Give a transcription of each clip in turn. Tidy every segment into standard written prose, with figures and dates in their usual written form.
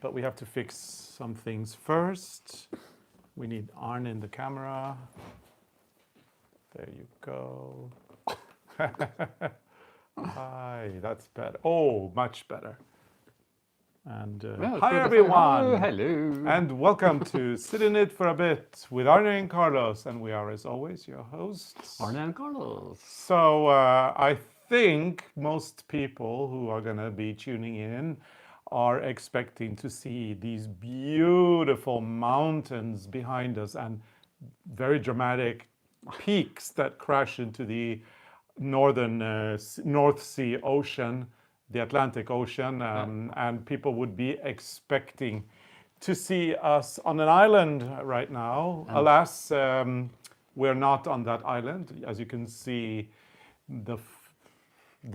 But we have to fix some things first. We need Arne in the camera. There you go. Hi, that's better. Oh, much better. And hi everyone. Hello. And welcome to Sit in It for a Bit with Arne and Carlos. And we are, as always, your hosts. Arne and Carlos. So I think most people who are going to be tuning in are expecting to see these beautiful mountains behind us and very dramatic peaks that crash into the northern North Sea Ocean, the Atlantic Ocean, and people would be expecting to see us on an island right now. Alas, we're not on that island. As you can see, the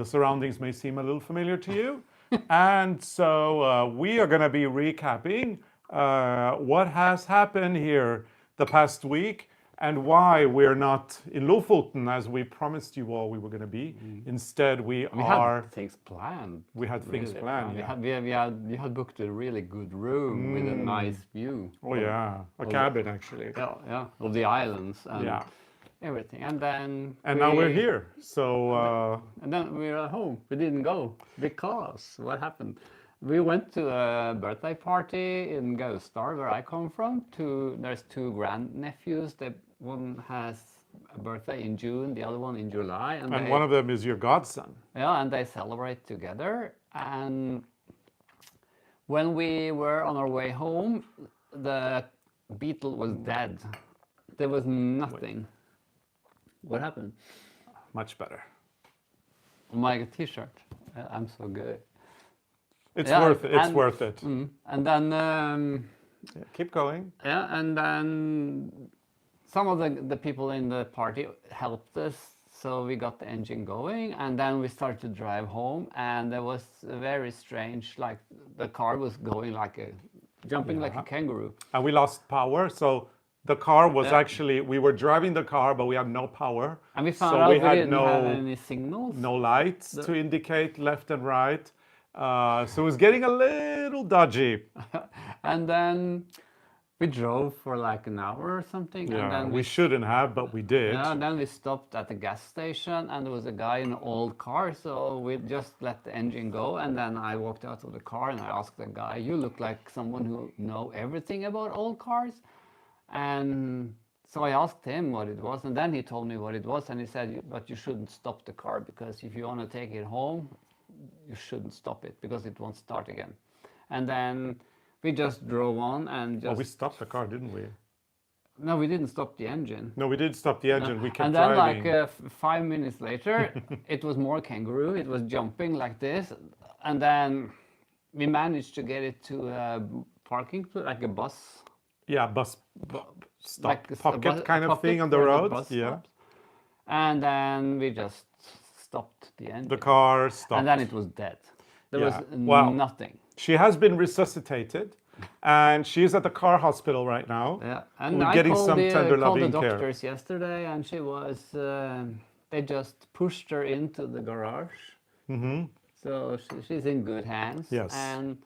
surroundings may seem a little familiar to you. And so we are going to be recapping what has happened here the past week and why we're not in Lofoten as we promised you all we were going to be. Instead, we had things planned. We had things planned. Yeah. We had booked a really good room with a nice view. Oh yeah, a cabin actually. Yeah, of the islands and everything. And then now we're here. So and then we're at home. We didn't go because what happened? We went to a birthday party in Gausdal, where I come from. There's two grandnephews. One has a birthday in June, the other one in July. And one of them is your godson. Yeah, and they celebrate together. And when we were on our way home, the beetle was dead. There was nothing. What happened? Much better. My t-shirt. I'm so good. It's worth it. It's worth it. And then keep going. Yeah, and then some of the people in the party helped us, so we got the engine going, and then we started to drive home, and there was very strange, like the car was going like jumping like a kangaroo. And we lost power, so the car was actually, we were driving the car, but we had no power. And we found out we didn't have any signals. No lights to indicate left and right. So it was getting a little dodgy. And then we drove for like an hour or something. Yeah, and then we shouldn't have, but we did. Yeah, and then we stopped at the gas station, and there was a guy in an old car, so we just let the engine go. And then I walked out of the car and I asked the guy, "You look like someone who know everything about old cars." And so I asked him what it was, and then he told me what it was, and he said, "But you shouldn't stop the car, because if you want to take it home, you shouldn't stop it because it won't start again." And then we just drove on and just... Well, we stopped the car, didn't we? No, we didn't stop the engine. No, we did stop the engine. We kept driving. And then driving. like 5 minutes later, it was more kangaroo. It was jumping like this. And then we managed to get it to a parking, like a bus. Yeah, bus stop, like pocket kind of thing on the road. Yeah. And then we just stopped the engine. The car stopped. And then it was dead. There was nothing. She has been resuscitated, and she's at the car hospital right now. Yeah, and we're I getting called some tender loving the care. doctors yesterday, and she was. They just pushed her into the garage. So she's in good hands. Yes. And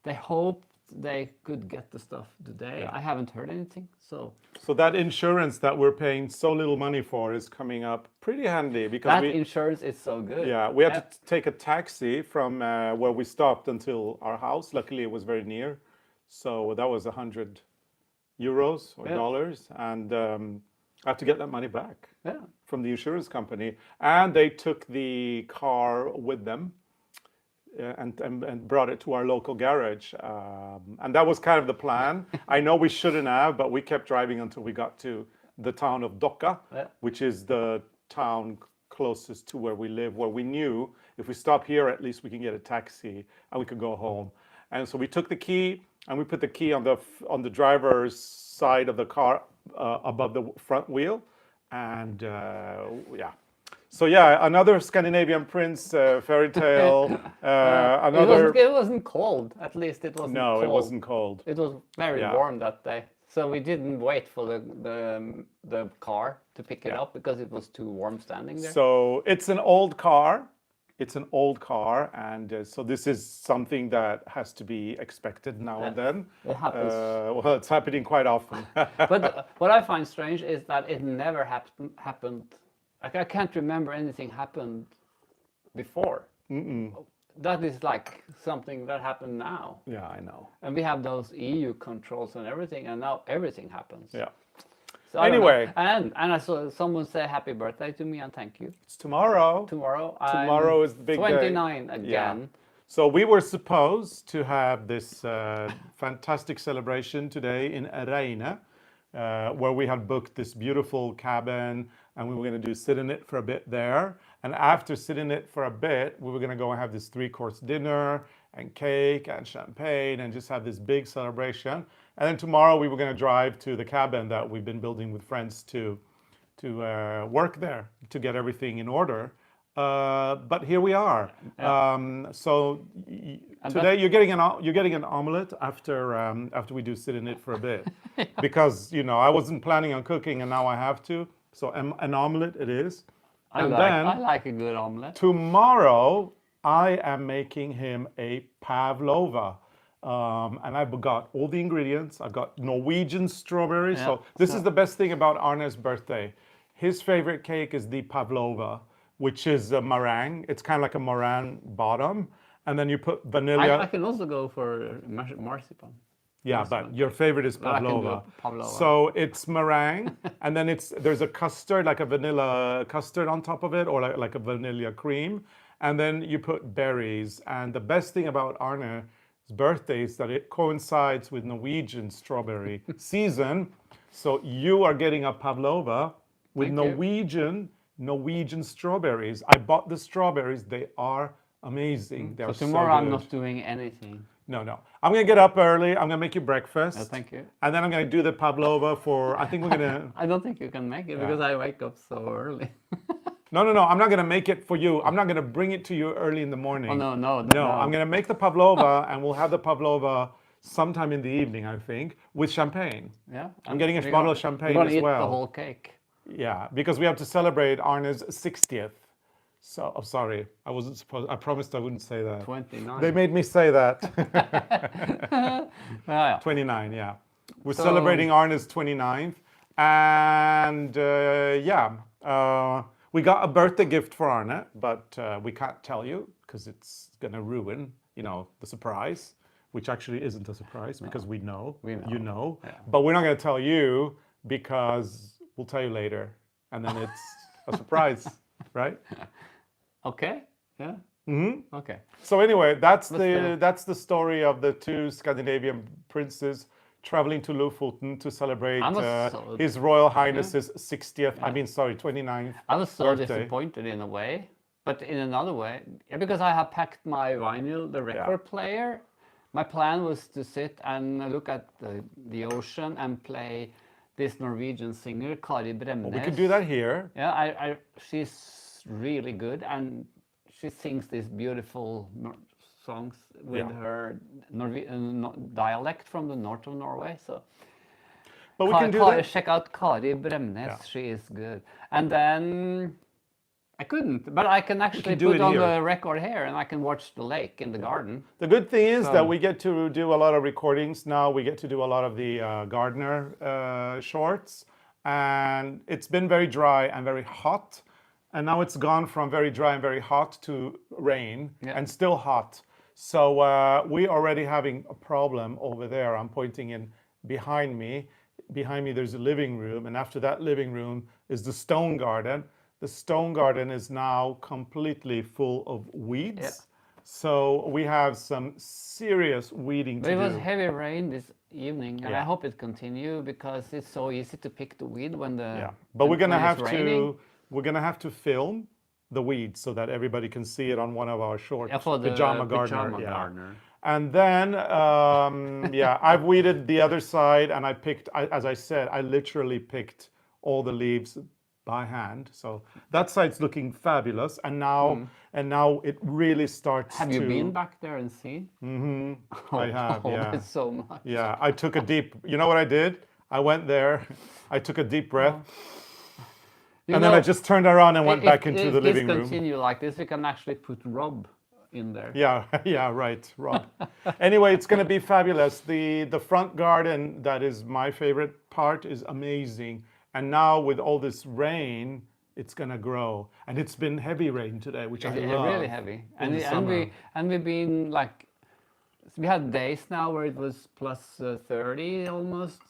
they hope they could get the stuff today. I haven't heard anything, so that insurance that we're paying so little money for is coming up pretty handy, because that insurance is so good. Yeah, we had to take a taxi from where we stopped until our house. Luckily, it was very near, so that was €100 or dollars, and I have to get that money back from the insurance company. And they took the car with them. And brought it to our local garage, and that was kind of the plan. I know we shouldn't have, but we kept driving until we got to the town of Dokka, which is the town closest to where we live, where we knew if we stop here, at least we can get a taxi and we could go home. And so we took the key and we put the key on the driver's side of the car above the front wheel, and So another Scandinavian prince fairy tale. It wasn't cold. At least it wasn't cold. No, it wasn't cold. It was very warm that day. So we didn't wait for the car to pick it up because it was too warm standing there. So it's an old car. It's an old car, and so this is something that has to be expected now and then. It happens. Well, it's happening quite often. But what I find strange is that it never happened. Like, I can't remember anything happened before. That is like something that happened now. Yeah, I know. And we have those EU controls and everything, and now everything happens. Yeah. So I don't Anyway. know. And I saw someone say happy birthday to me and thank you. It's tomorrow. Tomorrow is the big day. 29 again. Yeah. So we were supposed to have this fantastic celebration today in ARNE, where we had booked this beautiful cabin, and we were going to do sit in it for a bit there. And after sitting in it for a bit, we were going to go and have this 3-course dinner and cake and champagne and just have this big celebration. And then tomorrow we were going to drive to the cabin that we've been building with friends to work there to get everything in order. But here we are. So today you're getting an omelet after we do sit in it for a bit, because I wasn't planning on cooking and now I have to. So an omelet it is. I like a good omelet. Tomorrow I am making him a pavlova. And I've got all the ingredients. I've got Norwegian strawberries. Yeah. So this is the best thing about Arne's birthday. His favorite cake is the pavlova, which is a meringue. It's kind of like a meringue bottom. And then you put vanilla. I can also go for marzipan. Yeah, but your favorite is But I can do pavlova. pavlova. So it's meringue, and then there's a custard, like a vanilla custard on top of it, or like a vanilla cream. And then you put berries. And the best thing about Arne's birthday is that it coincides with Norwegian strawberry season. So you are getting a pavlova with Thank you. Norwegian strawberries. I bought the strawberries. They are amazing. They So are so tomorrow I'm good. not doing anything. No. I'm going to get up early. I'm going to make you breakfast. Thank you. And then I'm going to do the pavlova I think we're going to... I don't think you can make it because I wake up so early. No. I'm not going to make it for you. I'm not going to bring it to you early in the morning. Oh, no. No, I'm going to make the pavlova, and we'll have the pavlova sometime in the evening, I think, with champagne. Yeah. I'm getting a bottle of champagne We're gonna as eat well. the whole cake. Yeah, because we have to celebrate Arne's 60th. So, I'm sorry. I promised I wouldn't say that. 29. They made me say that. Yeah. 29, yeah. We're celebrating Arne's 29th. And we got a birthday gift for Arne, but we can't tell you because it's going to ruin, the surprise, which actually isn't a surprise because we know. You know. Yeah. But we're not going to tell you because we'll tell you later. And then it's a surprise, right? Okay. Yeah. Okay. So anyway, that's the story of the 2 Scandinavian princes traveling to Lofoten to celebrate His Royal Highness's 60th, 29th I was so birthday. disappointed in a way, but in another way, because I have packed my vinyl, the record player. My plan was to sit and look at the ocean and play this Norwegian singer, Kari Bremnes. We could do that here. Yeah, she's really good, and she sings these beautiful songs with her dialect from the north of Norway. So, but we can do that. Check out Kari Bremnes. Yeah. She is good. And then I couldn't, but I can actually put on the record here, and I can watch the lake in the garden. The good thing is that we get to do a lot of recordings now. We get to do a lot of the gardener shorts, and it's been very dry and very hot. And now it's gone from very dry and very hot to rain and still hot. So we're already having a problem over there. I'm pointing in behind me. Behind me there's a living room, and after that living room is the stone garden. The stone garden is now completely full of weeds. Yeah. So we have some serious weeding to do. It was heavy rain this evening, and I hope it continues because it's so easy to pick the weed when the But we're gonna have to film the weeds so that everybody can see it on one of our short pajama gardener. And then I've weeded the other side, and I picked, as I said, I literally picked all the leaves by hand. So that side's looking fabulous, and now it really starts. Have you been back there and seen? I have. It's so much. Yeah, I took a deep. You know what I did? I went there. I took a deep breath. And then I just turned around and went back into the living If room. this continue like this, we can actually put Rob in there. Yeah, yeah, right, Rob. Anyway, it's going to be fabulous. The front garden, that is my favorite part, is amazing. And now with all this rain, it's going to grow. And it's been heavy rain today, which I love. Really heavy. In And we've been like, we had days now where it was plus 30 almost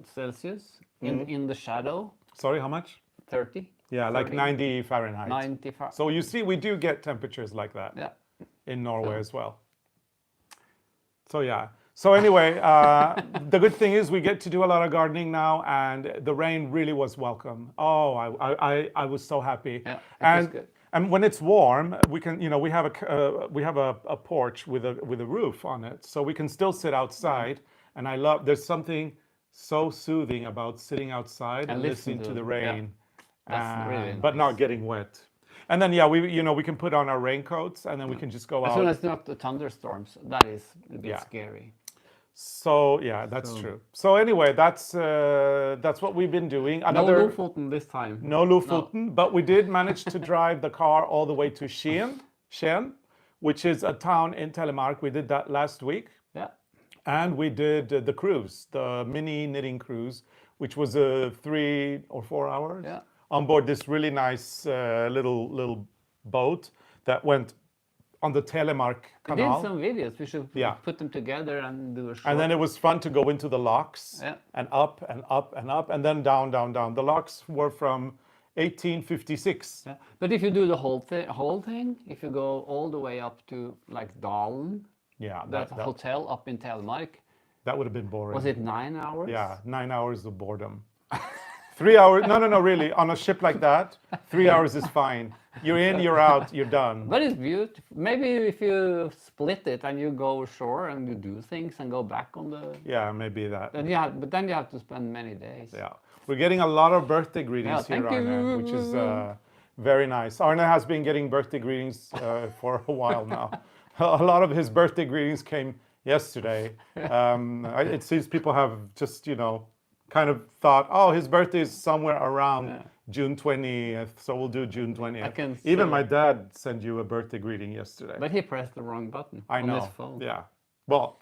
Celsius in the shadow. Sorry, how much? 30. Yeah, like 30, 90 Fahrenheit. 90 Fahrenheit. So you see, we do get temperatures like that Yeah. in Norway as well. So yeah. So anyway, the good thing is we get to do a lot of gardening now, and the rain really was welcome. Oh, I was so happy. Yeah, it was good. And when it's warm, we can, we have a porch with a roof on it, so we can still sit outside. And I love. There's something so soothing about sitting outside and listening to the rain, That's really but not nice. getting wet. And then we can put on our raincoats, and then we can just go As out. soon as not the thunderstorms, that is a bit scary. So yeah, that's true. So anyway, that's what we've been doing. No Lofoten this time. No Lofoten, but we did manage to drive the car all the way to Skien, which is a town in Telemark. We did that last week. Yeah. And we did the cruise, the mini knitting cruise, which was 3 or 4 hours on board this really nice little boat that went on the Telemark We kanal. did some videos. We should put them together and do a short. And then it was fun to go into the locks Yeah. and up and up and up and then down, down, down. The locks were from 1856. Yeah. But if you do the whole thing, if you go all the way up to like Dalen, Yeah, that hotel up in Telemark, that would have been boring. was it 9 hours? Yeah, 9 hours of boredom. 3 hours, no, really. On a ship like that, 3 hours is fine. You're in, you're out, you're done. But it's beautiful. Maybe if you split it and you go ashore and you do things and go back on the... Yeah, maybe that. Then you have to spend many days. Yeah. We're getting a lot of birthday greetings Yeah, here, thank Arne, you. which is very nice. Arne has been getting birthday greetings for a while now. A lot of his birthday greetings came yesterday. It seems people have just, kind of thought, oh, his birthday is somewhere around June 20th, so we'll do June 20th. Even my dad sent you a birthday greeting yesterday. But he pressed the wrong button I on know. his phone. Yeah. Well,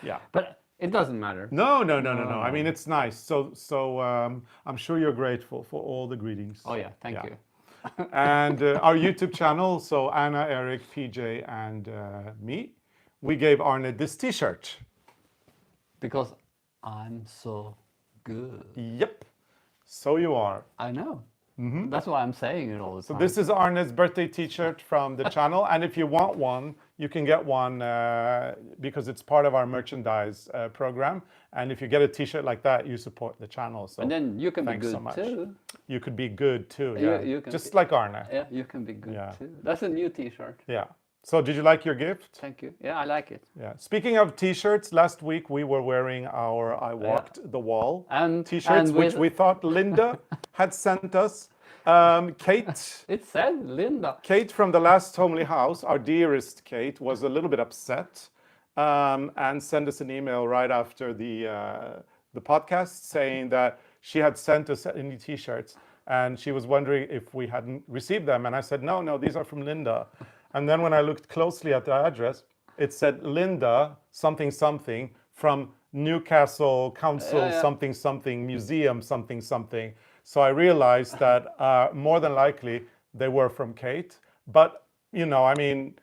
yeah. But it doesn't matter. No. I mean, it's nice. So I'm sure you're grateful for all the greetings. Oh yeah, thank you. And our YouTube channel, so Anna, Eric, PJ, and me, we gave Arne this T-shirt. Because I'm so good. Yep. So you are. I know. That's why I'm saying it all the time. This is Arne's birthday T-shirt from the channel, and if you want one, you can get one because it's part of our merchandise program. And if you get a T-shirt like that, you support the channel. So and then you can be thanks good so much. too. You could be good too. Yeah. You can just like Arne. Yeah, you can be good Yeah. too. That's a new T-shirt. Yeah. So did you like your gift? Thank you. Yeah, I like it. Yeah. Speaking of T-shirts, last week we were wearing our I Walked the Wall And- T-shirts, and which with- we thought Linda had sent us. Kate It said Linda. Kate from the last homely house, our dearest Kate, was a little bit upset and sent us an email right after the podcast saying that she had sent us any T-shirts and she was wondering if we hadn't received them. And I said, no, these are from Linda. And then when I looked closely at the address, it said Linda something from Newcastle Council something Museum something. So I realized that more than likely they were from Kate. But, I mean,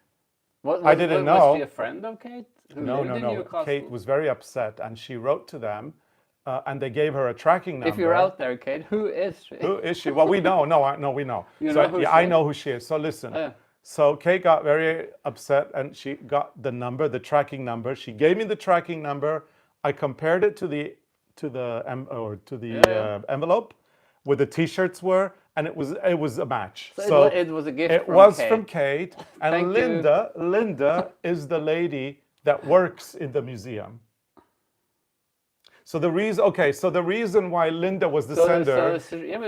I didn't know. Was she a friend of Kate? Who lived in No. Newcastle? Kate was very upset and she wrote to them and they gave her a tracking number. If you're out there, Kate, who is she? Who is she? Well, we know. No, we know. You So know who she I is? know who she is. So listen. Yeah. So Kate got very upset and she got the number, the tracking number. She gave me the tracking number. I compared it to the envelope where the T-shirts were, and it was a match. So it was a gift It from was Kate. from Kate, and Thank you. Linda is the lady that works in the museum. So the reason why Linda was the sender.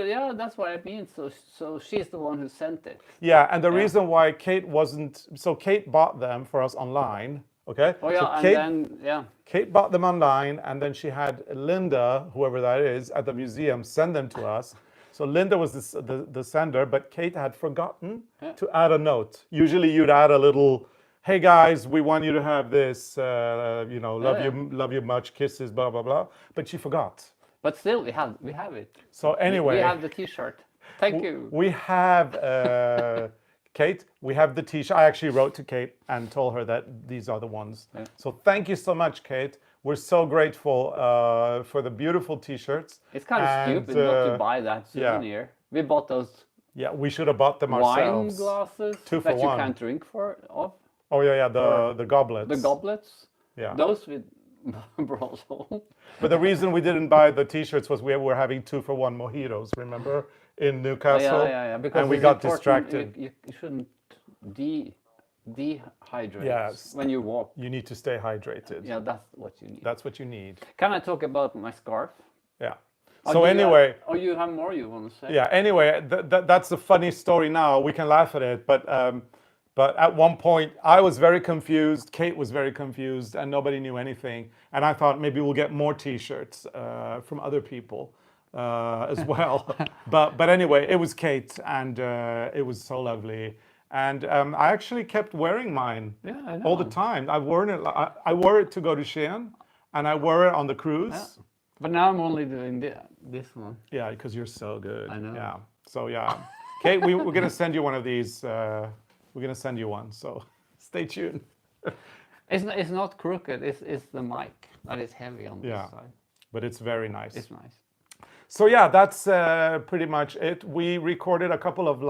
Yeah, that's what I mean. So she's the one who sent it. Yeah, and the reason why Kate wasn't. So Kate bought them for us online. Okay. Oh yeah, so and then Kate bought them online, and then she had Linda, whoever that is, at the museum send them to us. So Linda was the sender, but Kate had forgotten to add a note. Usually you'd add a little, hey guys, we want you to have this, you know, love you much, kisses, blah, blah, blah. But she forgot. But still, we have it. So anyway. We have the T-shirt. Thank you. We have, Kate, we have the T-shirt. I actually wrote to Kate and told her that these are the ones. Yeah. So thank you so much, Kate. We're so grateful for the beautiful T-shirts. It's kind of stupid not to buy that souvenir. Yeah. We bought those. Yeah, we should have bought them ourselves. Wine glasses 2 for that 1. You can't drink off. Oh yeah, the goblets. The goblets. Yeah. Those with Brosol. But the reason we didn't buy the T-shirts was we were having 2 for 1 mojitos. Remember in Newcastle? Yeah. Because and we got distracted. You shouldn't dehydrate yes. when you walk. You need to stay hydrated. Yeah, that's what you need. That's what you need. Can I talk about my scarf? Yeah. So anyway. You have more you want to say? Yeah. Anyway, that's a funny story now. We can laugh at it, but at one point I was very confused. Kate was very confused, and nobody knew anything. And I thought maybe we'll get more T-shirts from other people as well. but anyway, it was Kate, and it was so lovely. And I actually kept wearing mine all the time. I wore it to go to Skien, and I wore it on the cruise. Yeah. But now I'm only doing this one. Yeah, because you're so good. I know. Yeah. So yeah, Kate, we're gonna send you one of these. We're gonna send you one. So stay tuned. It's not crooked. It's the mic that is heavy on this side. But it's very nice. It's nice. So yeah, that's pretty much it. We recorded a couple of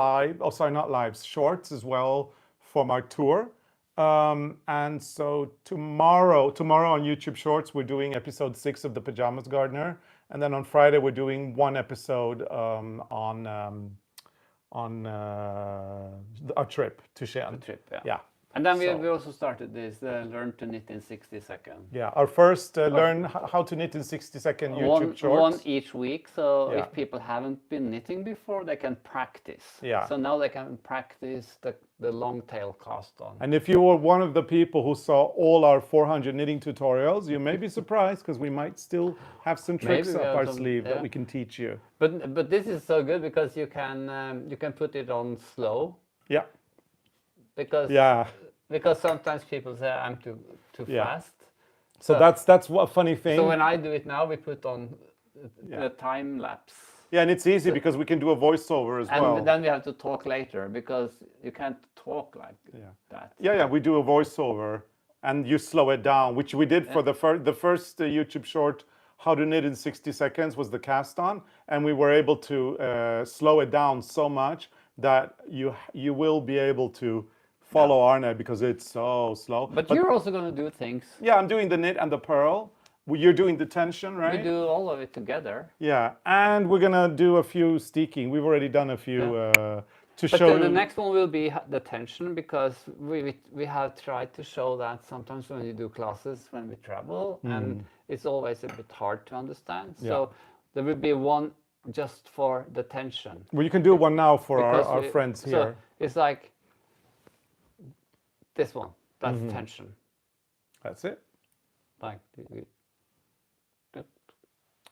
shorts as well from our tour. And so tomorrow on YouTube Shorts, we're doing episode 6 of The Pajamas Gardener. And then on Friday, we're doing one episode on our trip to Skien. Yeah. And then we also started this Learn to Knit in 60 Seconds. Yeah, our first Learn How to Knit in 60 Second YouTube Shorts. One each week, so if people haven't been knitting before, they can practice. Yeah. So now they can practice the long tail cast on. And if you were one of the people who saw all our 400 knitting tutorials, you may be surprised because we might still have some tricks up our sleeve that we can teach you. But this is so good because you can put it on slow. Yeah. Because sometimes people say I'm too fast. So that's a funny thing. So when I do it now, we put on the time lapse. Yeah, and it's easy because we can do a voiceover as well. And then we have to talk later because you can't talk like that. Yeah, we do a voiceover and you slow it down, which we did for the first YouTube short, How to Knit in 60 Seconds was the cast on, and we were able to slow it down so much that you will be able to follow Arne because it's so slow. But you're also going to do things. Yeah, I'm doing the knit and the purl. You're doing the tension, right? We do all of it together. Yeah, and we're going to do a few steeking. We've already done a few to show you. But the next one will be the tension because we have tried to show that sometimes when you do classes, when we travel, and it's always a bit hard to understand. So there will be one just for the tension. Well, you can do one now for our friends here. So it's like this one, that's tension. That's it. Like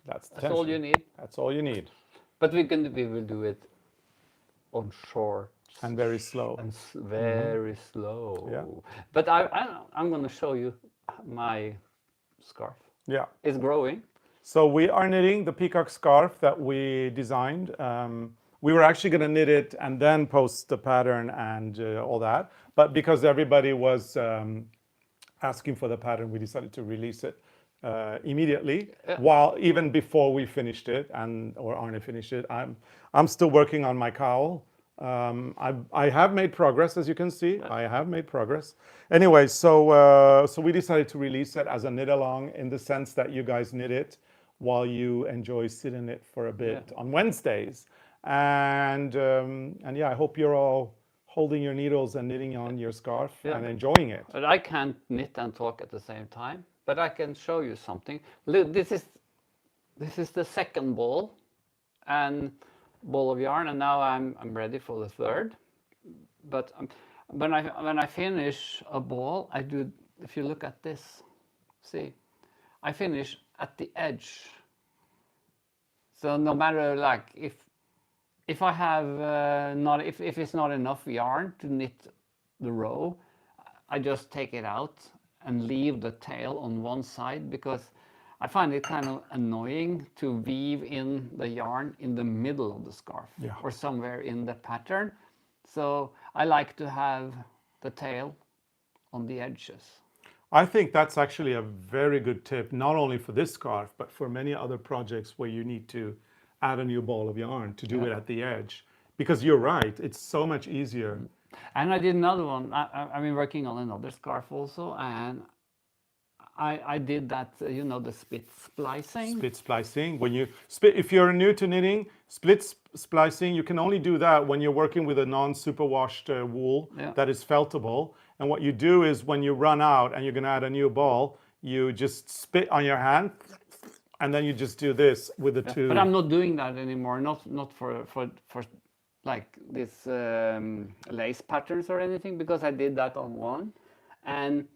that's all you need. That's all you need. But we will do it on short and very slow. And very slow. Yeah. But I'm going to show you my scarf. Yeah. It's growing. So we are knitting the peacock scarf that we designed. We were actually going to knit it and then post the pattern and all that. But because everybody was asking for the pattern, we decided to release it immediately, even before we finished it or Arne finished it. I'm still working on my cowl. I have made progress, as you can see. I have made progress. Anyway, so we decided to release it as a knit along in the sense that you guys knit it while you enjoy sitting it for a bit on Wednesdays. And yeah, I hope you're all holding your needles and knitting on your scarf and enjoying it. But I can't knit and talk at the same time. But I can show you something. Look, this is the second ball of yarn, and now I'm ready for the third. But when I finish a ball, I do. If you look at this, see, I finish at the edge. So no matter like if if I have not, if it's not enough yarn to knit the row, I just take it out and leave the tail on one side, because I find it kind of annoying to weave in the yarn in the middle of the scarf or somewhere in the pattern. So I like to have the tail on the edges. I think that's actually a very good tip, not only for this scarf, but for many other projects where you need to add a new ball of yarn to do it at the edge. Because you're right, it's so much easier. And I did another one. I've been working on another scarf also, and I did that, you know, the split splicing. Split splicing. When you split, if you're new to knitting, splicing, you can only do that when you're working with a non-superwashed wool that is feltable. And what you do is when you run out and you're going to add a new ball, you just spit on your hand, and then you just do this with the two. But I'm not doing that anymore. Not for like this lace patterns or anything, because I did that on one, and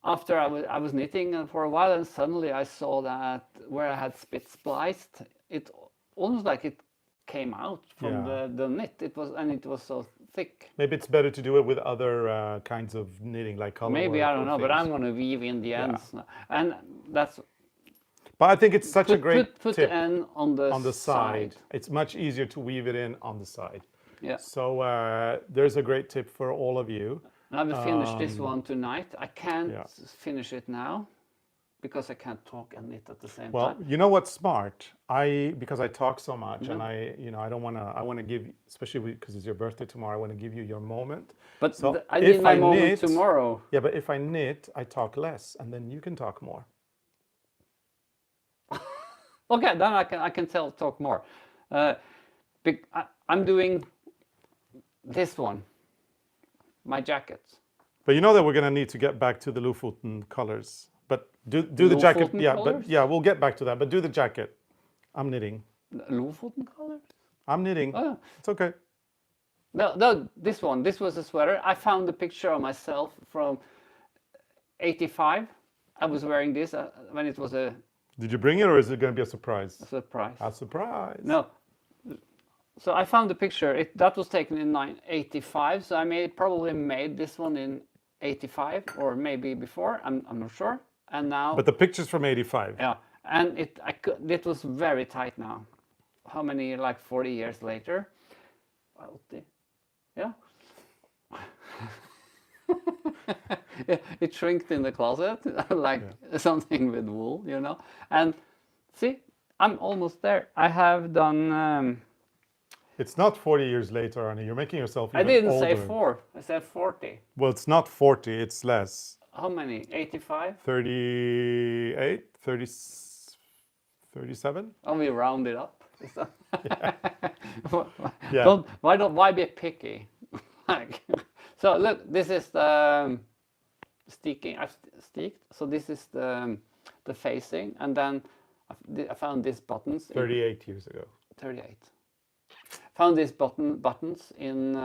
after I was knitting for a while, and suddenly I saw that where I had split spliced, it almost like it came out from the knit. It was so thick. Maybe it's better to do it with other kinds of knitting, like color. Maybe, I don't know, but I'm going to weave in the ends, and that's. But I think it's such a great put tip the end on the side. It's much easier to weave it in on the side. Yeah. So there's a great tip for all of you. I will finish this one tonight. I can't finish it now because I can't talk and knit at the same time. Well, you know what's smart? Because I talk so much, and I don't want to. I want to give, especially because it's your birthday tomorrow. I want to give you your moment. But so I need my moment tomorrow. Yeah, but if I knit, I talk less, and then you can talk more. Okay, then I can talk more. I'm doing this one, my jacket. But you know that we're going to need to get back to the Lofoten colors. But do the jacket. Yeah, colors? but yeah, we'll get back to that. But do the jacket. I'm knitting. Lofoten colors? I'm knitting. Oh. It's okay. No, this one. This was a sweater. I found a picture of myself from '85. I was wearing this when it was a. Did you bring it, or is it going to be a surprise? A surprise. A surprise. No. So I found the picture. That was taken in '85. So I probably made this one in '85 or maybe before. I'm not sure. And now. But the picture's from '85. Yeah, and it was very tight now. How many? Like 40 years later. Yeah. It shrinked in the closet like something with wool, you know. And see, I'm almost there. I have done. It's not 40 years later, Arne. You're making yourself even I didn't older. say 4. I said 40. Well, it's not 40. It's less. How many? 85? 38? 30, 37? Oh, we round it up. Yeah. Why be picky? So look, this is the sticking. I've sticked. So this is the facing, and then I found these buttons. 38 years ago. 38. Found these buttons in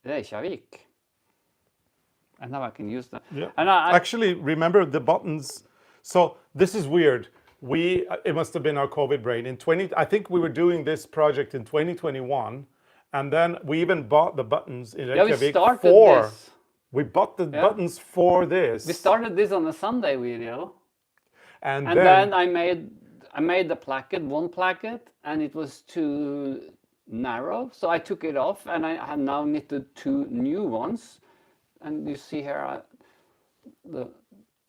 Reykjavik, and now I can use them. Yeah. And actually, remember the buttons. So this is weird. It must have been our COVID brain. I think we were doing this project in 2021. And then we even bought the buttons in Reykjavik this. We bought the buttons for this. We started this on a Sunday video. And then I made the placket, one placket, and it was too narrow. So I took it off, and I have now knitted 2 new ones. And you see here,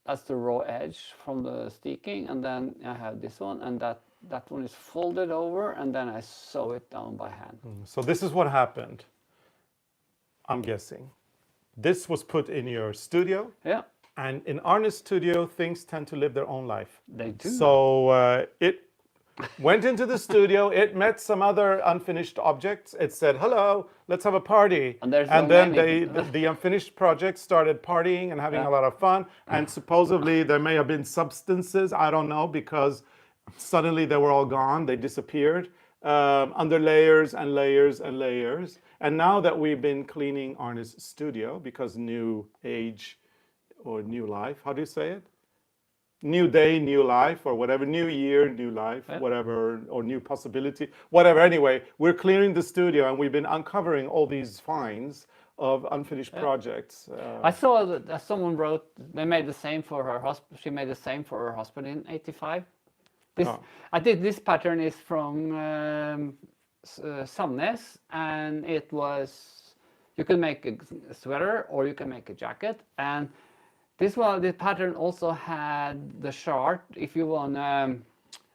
that's the raw edge from the sticking. And then I have this one, and that one is folded over, and then I sew it down by hand. So this is what happened, I'm guessing. This was put in your studio. Yeah. And in Arne's studio, things tend to live their own life. They do. So it went into the studio, it met some other unfinished objects. It said, hello, let's have a party. And then the unfinished project started partying and having a lot of fun. And supposedly there may have been substances, I don't know, because suddenly they were all gone, they disappeared under layers and layers and layers. And now that we've been cleaning Arne's studio, because new age or new life, how do you say it? new day, new life, or whatever, new year, new life, Yeah. whatever, or new possibility, whatever. Anyway, we're clearing the studio and we've been uncovering all these finds of unfinished projects. I saw that someone wrote they made the same for her husband. She made the same for her husband in '85. This Oh. I think this pattern is from Sandnes, and it was you can make a sweater or you can make a jacket. And this pattern also had the chart if you want to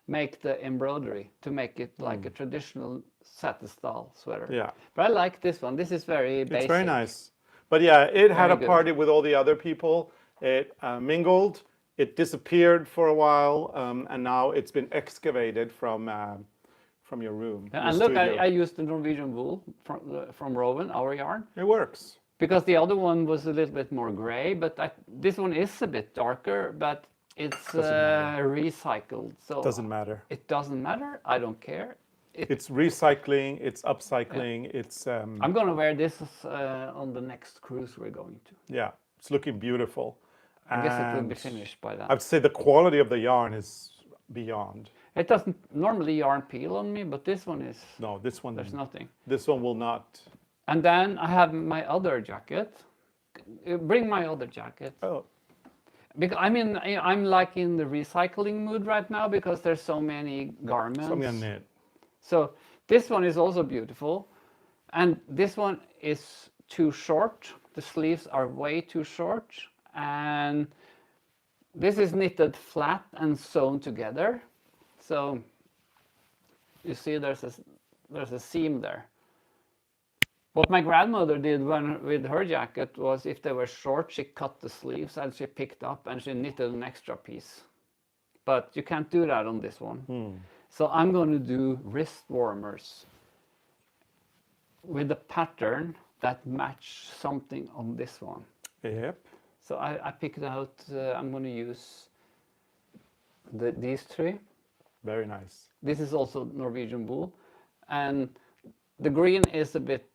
make the embroidery to make it like a traditional satin style sweater. Yeah. But I like this one. This is very basic. It's very nice. But yeah, it had Very a good. party with all the other people. It mingled. It disappeared for a while, and now it's been excavated from your room. your And look, studio. I used the Norwegian wool from Rowan, our yarn, It works. because the other one was a little bit more gray, but this one is a bit darker, but it's recycled. So Doesn't matter. it doesn't matter. I don't care. It's recycling. It's upcycling. It's I'm going to wear this on the next cruise we're going to. yeah. It's looking beautiful. I guess it will be And finished by then. I would say the quality of the yarn is beyond. It doesn't normally yarn peel on me, but this one is, No, this one. there's nothing. This one will not. And then I have my other jacket. Bring my other jacket. Oh, Because I'm like in the recycling mood right now because there's so many garments. something on knit. So this one is also beautiful, and this one is too short. The sleeves are way too short, and this is knitted flat and sewn together. So you see there's a seam there. What my grandmother did with her jacket was if they were short, she cut the sleeves and she picked up and she knitted an extra piece. But you can't do that on this one. So I'm going to do wrist warmers with a pattern that match something on this one. Yep. So I picked out, I'm going to use these three. Very nice. This is also Norwegian wool. And the green is a bit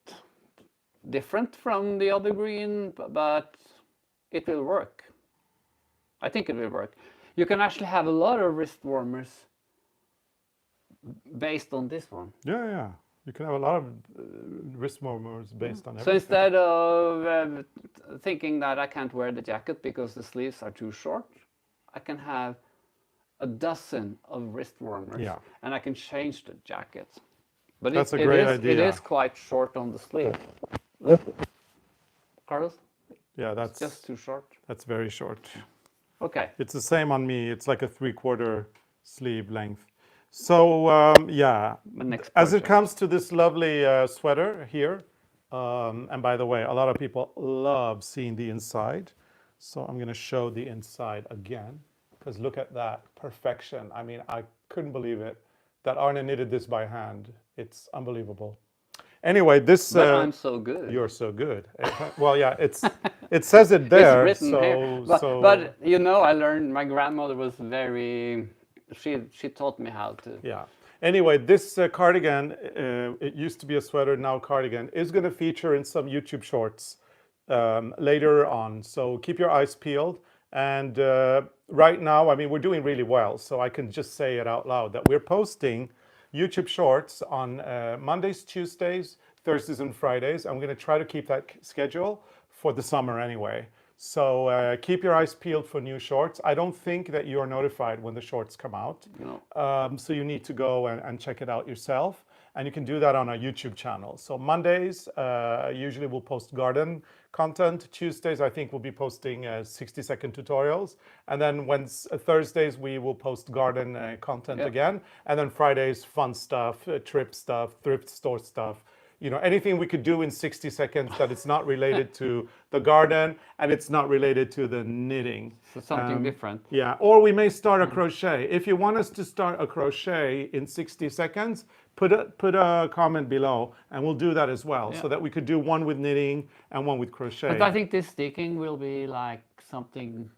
different from the other green, but it will work. I think it will work. You can actually have a lot of wrist warmers based on this one. Yeah, yeah. You can have a lot of wrist warmers based on So everything. instead of thinking that I can't wear the jacket because the sleeves are too short, I can have a dozen of wrist warmers, Yeah. and I can change the jacket. But That's a great It idea. is quite short on the sleeve. Carlos, Yeah, that's just too short. that's very short. Okay. It's the same on me. It's like a 3/4 sleeve length. So yeah, My next as it project. comes to this lovely sweater here, and by the way, a lot of people love seeing the inside. So I'm going to show the inside again, because look at that perfection. I mean, I couldn't believe it that Arne knitted this by hand. It's unbelievable. Anyway, this But I'm so good. you're so good. Well, yeah, it says it there. It's written so here. But you know, I learned my grandmother was very. She taught me how to. yeah. Anyway, this cardigan, it used to be a sweater, now cardigan, is going to feature in some YouTube shorts later on. So keep your eyes peeled. And right now, I mean, we're doing really well. So I can just say it out loud that we're posting YouTube shorts on Mondays, Tuesdays, Thursdays, and Fridays. I'm going to try to keep that schedule for the summer anyway. So keep your eyes peeled for new shorts. I don't think that you are notified when the shorts come out. No. So you need to go and check it out yourself. And you can do that on our YouTube channel. So Mondays, usually we'll post garden content. Tuesdays, I think we'll be posting 60-second tutorials. And then Thursdays, we will post garden content again. And then Fridays, fun stuff, trip stuff, thrift store stuff. You know, anything we could do in 60 seconds that it's not related to the garden and it's not related to the knitting. So something different. Yeah, or we may start a crochet. If you want us to start a crochet in 60 seconds, put a comment below and we'll do that as well, so that we could do one with knitting and one with crochet. But I think this sticking will be like something,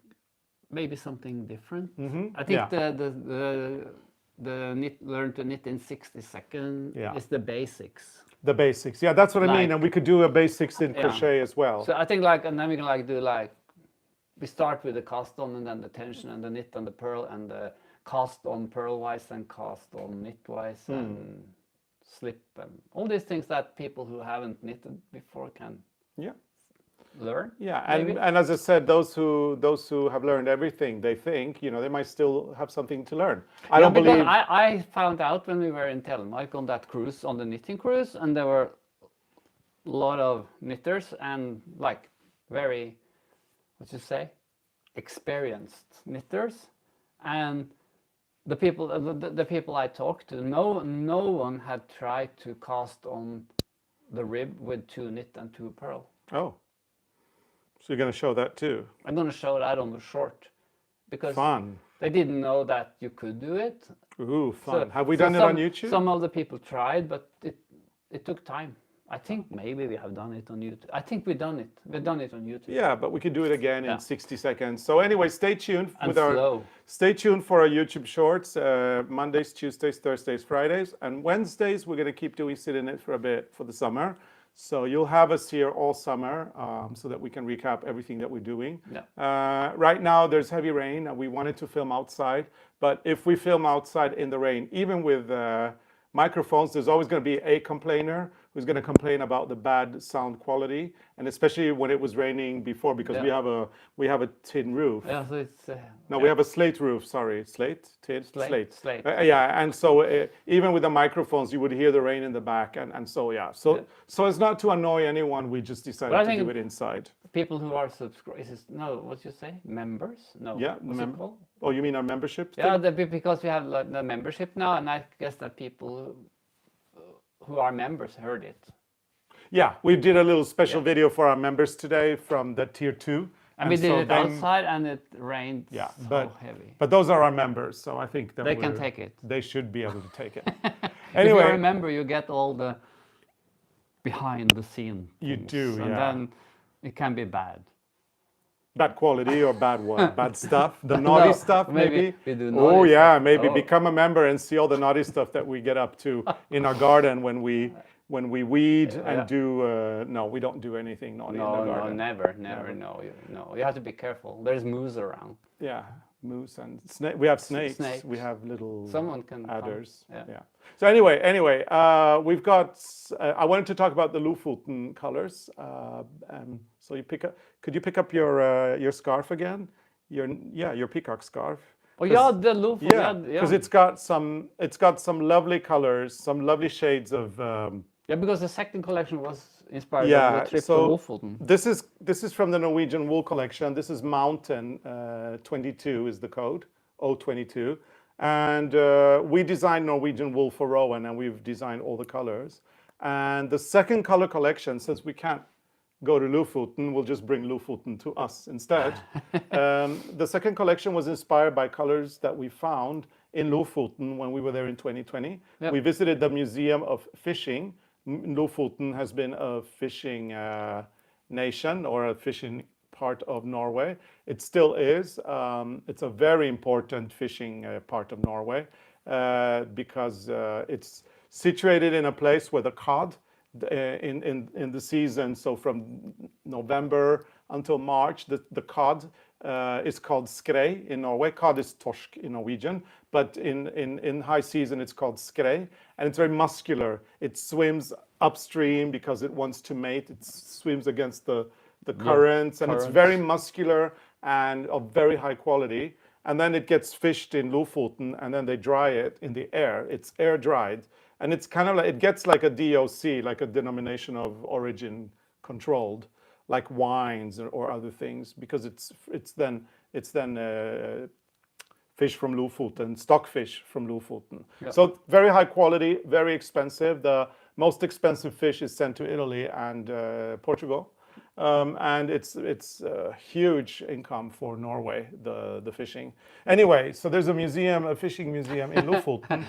maybe something different. I think the learn to knit in 60 seconds is the basics. The basics, yeah, that's what I mean. And we could do a basics in crochet as well. So I think like, and then we can like do like we start with the cast on and then the tension and the knit and the purl and the cast on purlwise and cast on knitwise and slip and all these things that people who haven't knitted before can learn. Yeah, and as I said, those who have learned everything, they think, you know, they might still have something to learn. I don't believe. I found out when we were in Telemark on that cruise, on the knitting cruise, and there were a lot of knitters and like very, what you say, experienced knitters, and the people I talked to, no one had tried to cast on the rib with 2 knit and 2 purl. Oh, so you're going to show that too? I'm going to show that on the short because fun. They didn't know that you could do it. Ooh, fun. Have we done it on YouTube? Some of the people tried, but it took time. I think maybe we have done it on YouTube. I think we've done it. We've done it on YouTube. Yeah, but we could do it again in 60 seconds. So anyway, stay tuned and stay tuned for our YouTube shorts. Mondays, Tuesdays, Thursdays, Fridays, and Wednesdays. We're going to keep doing Sit in It for a bit for the summer. So you'll have us here all summer, so that we can recap everything that we're doing. Yeah. Right now, there's heavy rain, and we wanted to film outside. But if we film outside in the rain, even with microphones, there's always going to be a complainer who's going to complain about the bad sound quality, and especially when it was raining before, because we have a tin roof. Yeah, so it's we have a slate roof. Sorry, slate. Slate. Yeah, and so even with the microphones, you would hear the rain in the back, and so so it's not to annoy anyone. We just decided to do it inside. People who are subscribers, what you say, members? No. Yeah, oh, you mean our membership thing? Yeah, because we have like the membership now, and I guess that people who are members heard it. Yeah, we did a little special video for our members today from the tier 2. And we did it outside, and it rained heavy. But those are our members, so I think that they can take it. They should be able to take it. Anyway, if you're a member, you get all the behind the scene things, you do, and then it can be bad. Bad quality or bad what? Bad stuff? The naughty stuff, maybe? We do naughty maybe become a member and see all the naughty stuff that we get up to in our garden when we weed and do. No, we don't do anything naughty in the garden. No, never. No, you have to be careful. There's moose around. Yeah, moose and snake. We have snakes. We have little adders. Yeah. So anyway, we've got. I wanted to talk about the Lofoten colors. So could you pick up your scarf again? Your peacock scarf. Oh yeah, the Lofoten. Yeah, because it's got some lovely colors, some lovely shades of. Because the second collection was inspired by the trip to Lofoten. This is from the Norwegian wool collection. This is Mountain 22 is the code, O22. And we designed Norwegian wool for Rowan, and we've designed all the colors. And the second color collection, since we can't go to Lofoten, we'll just bring Lofoten to us instead. The second collection was inspired by colors that we found in Lofoten when we were there in 2020. Yep. We visited the Museum of Fishing. Lofoten has been a fishing nation, or a fishing part of Norway. It still is. It's a very important fishing part of Norway because it's situated in a place where the cod in the season, so from November until March, the cod is called skrei in Norway. Cod is torsk in Norwegian, but in high season it's called skrei, and it's very muscular. It swims upstream because it wants to mate. It swims against the currents, and it's very muscular and of very high quality. And then it gets fished in Lofoten, and then they dry it in the air. It's air dried, and it's kind of like, it gets like a DOC, like a denomination of origin controlled, like wines or other things, because it's then fish from Lofoten, stockfish from Lofoten. Yep. So very high quality, very expensive. The most expensive fish is sent to Italy and Portugal. And it's a huge income for Norway, the fishing. Anyway, so there's a fishing museum in Lofoten.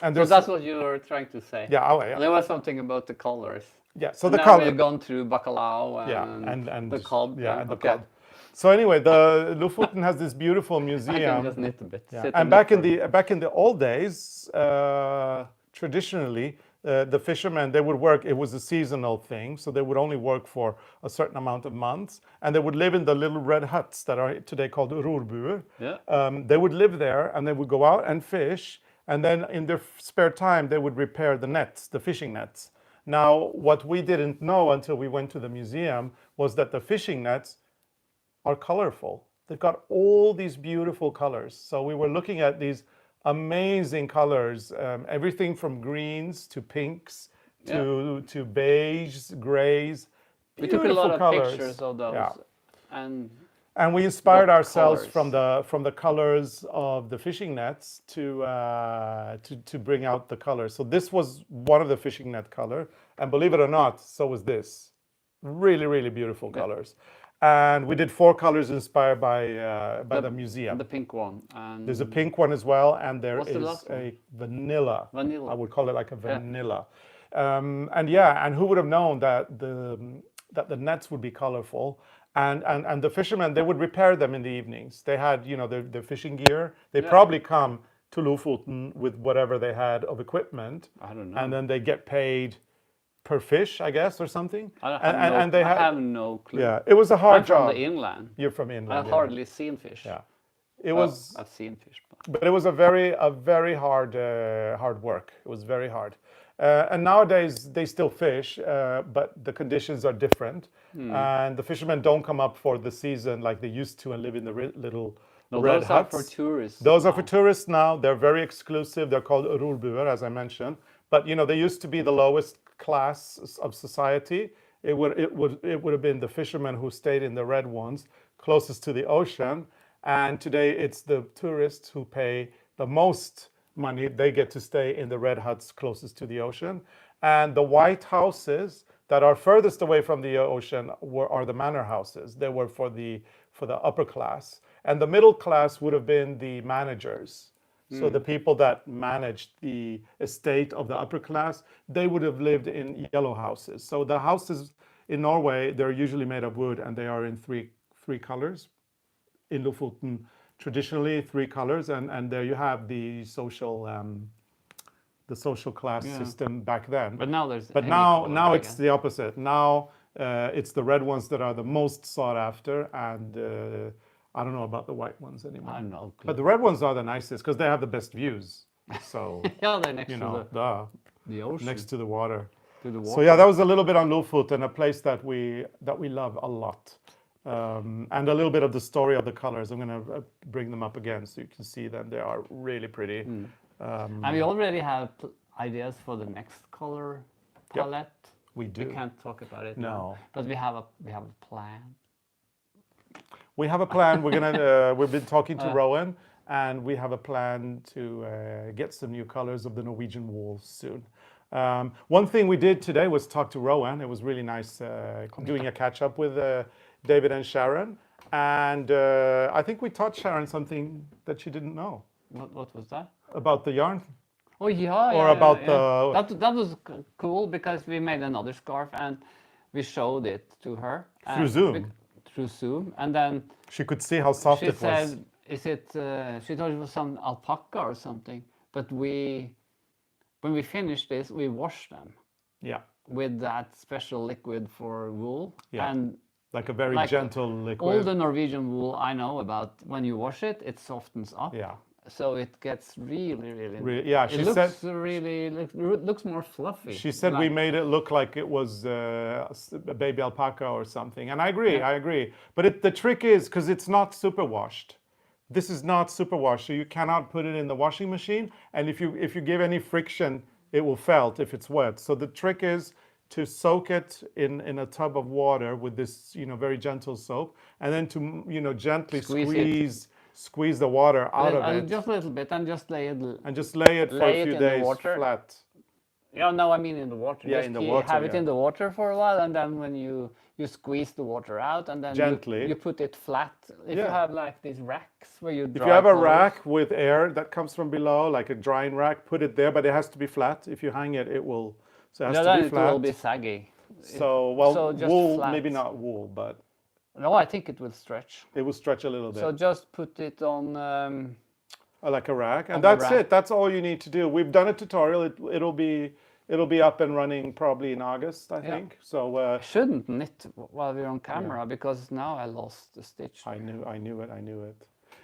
And so that's what you were trying to say. Yeah. There was something about the colors. Yeah, so the color. We've gone through bacalao and the cod. Yeah, and the cod. So anyway, the Lofoten has this beautiful museum. I can just knit a bit. Yeah. And back in the old days, traditionally, the fishermen, they would work, it was a seasonal thing, so they would only work for a certain amount of months, and they would live in the little red huts that are today called rorbuer. Yeah. They would live there, and they would go out and fish, and then in their spare time, they would repair the nets, the fishing nets. Now, what we didn't know until we went to the museum was that the fishing nets are colorful. They've got all these beautiful colors. So we were looking at these amazing colors, everything from greens to pinks to beige, grays. We took a lot of colors. pictures of those, Yeah. and we inspired what ourselves colors? from the colors of the fishing nets to bring out the colors. So this was one of the fishing net color, and believe it or not, so was this. Really, really beautiful colors. And we did 4 colors inspired by the museum. The pink one. And there's a pink one as well, and there What's the is last one? a vanilla. Vanilla. I would call it like a vanilla. And who would have known that the nets would be colorful? And the fishermen, they would repair them in the evenings. They had, their fishing gear. They probably come to Lofoten with whatever they had of equipment. I don't know. And then they get paid per fish, I guess, or something. I have no clue. Yeah, it was a hard I'm job. from the inland. You're from Inland. I've hardly seen fish. Yeah, it was. I've seen fish, But it was a very hard work. It was very hard. And nowadays they still fish, but the conditions are different. And the fishermen don't come up for the season like they used to and live in the little red those huts. are for tourists. Those are for tourists now. They're very exclusive. They're called rorbuer, as I mentioned. But they used to be the lowest class of society. It would have been the fishermen who stayed in the red ones closest to the ocean. And today it's the tourists who pay the most money. They get to stay in the red huts closest to the ocean. And the white houses that are furthest away from the ocean are the manor houses. They were for the upper class. And the middle class would have been the managers. So the people that managed the estate of the upper class, they would have lived in yellow houses. So the houses in Norway, they're usually made of wood, and they are in three colors. In Lofoten, traditionally 3 colors, and there you have the social class system back then. But now there's. But now it's the opposite. Now it's the red ones that are the most sought after, and I don't know about the white ones anymore. I don't know. But the red ones are the nicest because they have the best views. So Yeah, they're next to the ocean. next to the water. To the water. So yeah, that was a little bit on Lofoten, a place that we love a lot, and a little bit of the story of the colors. I'm going to bring them up again so you can see them. They are really pretty. And we already have ideas for the next color palette. We do. We can't talk about it No. now, but we have a plan. We have a plan. We're gonna. We've been talking to Rowan, and we have a plan to get some new colors of the Norwegian wool soon. One thing we did today was talk to Rowan. It was really nice doing a catch up with David and Sharon, and I think we taught Sharon something that she didn't know What was that? about the yarn. Oh yeah. Or yeah, about yeah. the- that was cool because we made another scarf and we showed it to her Through Zoom. Through Zoom, and then She could see how soft she it was. said, "Is it?" She thought it was some alpaca or something. But when we finished this, we washed them Yeah, with that special liquid for wool. Yeah. And like a very like gentle all liquid. the Norwegian wool I know about, when you wash it, it softens up. Yeah. So it gets really. Yeah, It she looks said. really looks more fluffy. She said we Like- made it look like it was a baby alpaca or something, and I agree. Yeah. I agree. But the trick is because it's not superwashed. This is not superwashed, so you cannot put it in the washing machine. And if you give any friction, it will felt if it's wet. So the trick is to soak it in a tub of water with this very gentle soap, and then to gently squeeze the water out of it, Just a little bit, and just lay it. and just lay it for lay a it few in the days water. flat. Yeah, no, I mean in the water. Yeah, Just in the water, have it yeah. in the water for a while, and then when you squeeze the water out, and then Gently. you put it flat. If you Yeah. have like these racks where you If dry you have a clothes. rack with air that comes from below, like a drying rack, put it there, but it has to be flat. If you hang it, it will. So it has Yeah, to then be it flat. will be saggy. So so just wool, flat. maybe not wool, but No, I think it will stretch. it will stretch a little bit. So just put it on. Like a rack, and on the that's rack. it. That's all you need to do. We've done a tutorial. It'll be up and running probably in August, I think. So Shouldn't knit while we're on camera because now I lost the stitch. I knew it.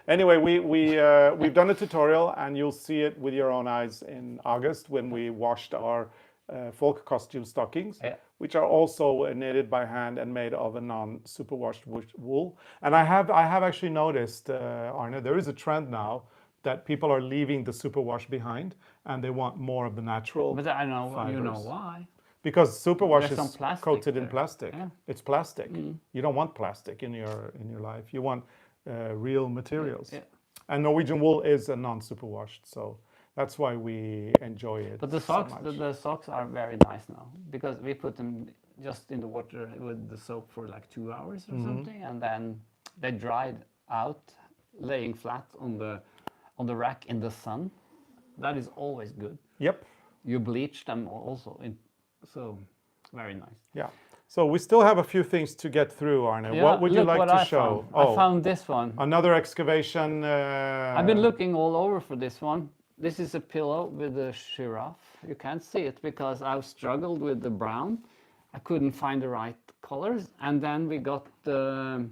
Anyway, we've done a tutorial, and you'll see it with your own eyes in August when we washed our folk costume stockings, which are also knitted by hand and made of a non-superwashed wool. And I have actually noticed, Arne, there is a trend now that people are leaving the superwash behind, and they want more of the natural. But I know fibers. you know why. Because superwash There's is some plastic coated in there. plastic. Yeah. It's plastic. You don't want plastic in your life. You want real materials. Yeah. And Norwegian wool is a non-superwashed, so that's why we enjoy it. But the so socks, much. the socks are very nice now because we put them just in the water with the soap for like 2 hours or something, and then they dried out, laying flat on the rack in the sun. That is always good. Yep. You bleach them also, so very nice. Yeah. So we still have a few things to get through, Arne. Yeah, what would you look like what to I show? found. I found this one. Another excavation. I've been looking all over for this one. This is a pillow with a giraffe. You can't see it because I've struggled with the brown. I couldn't find the right colors, and then we got the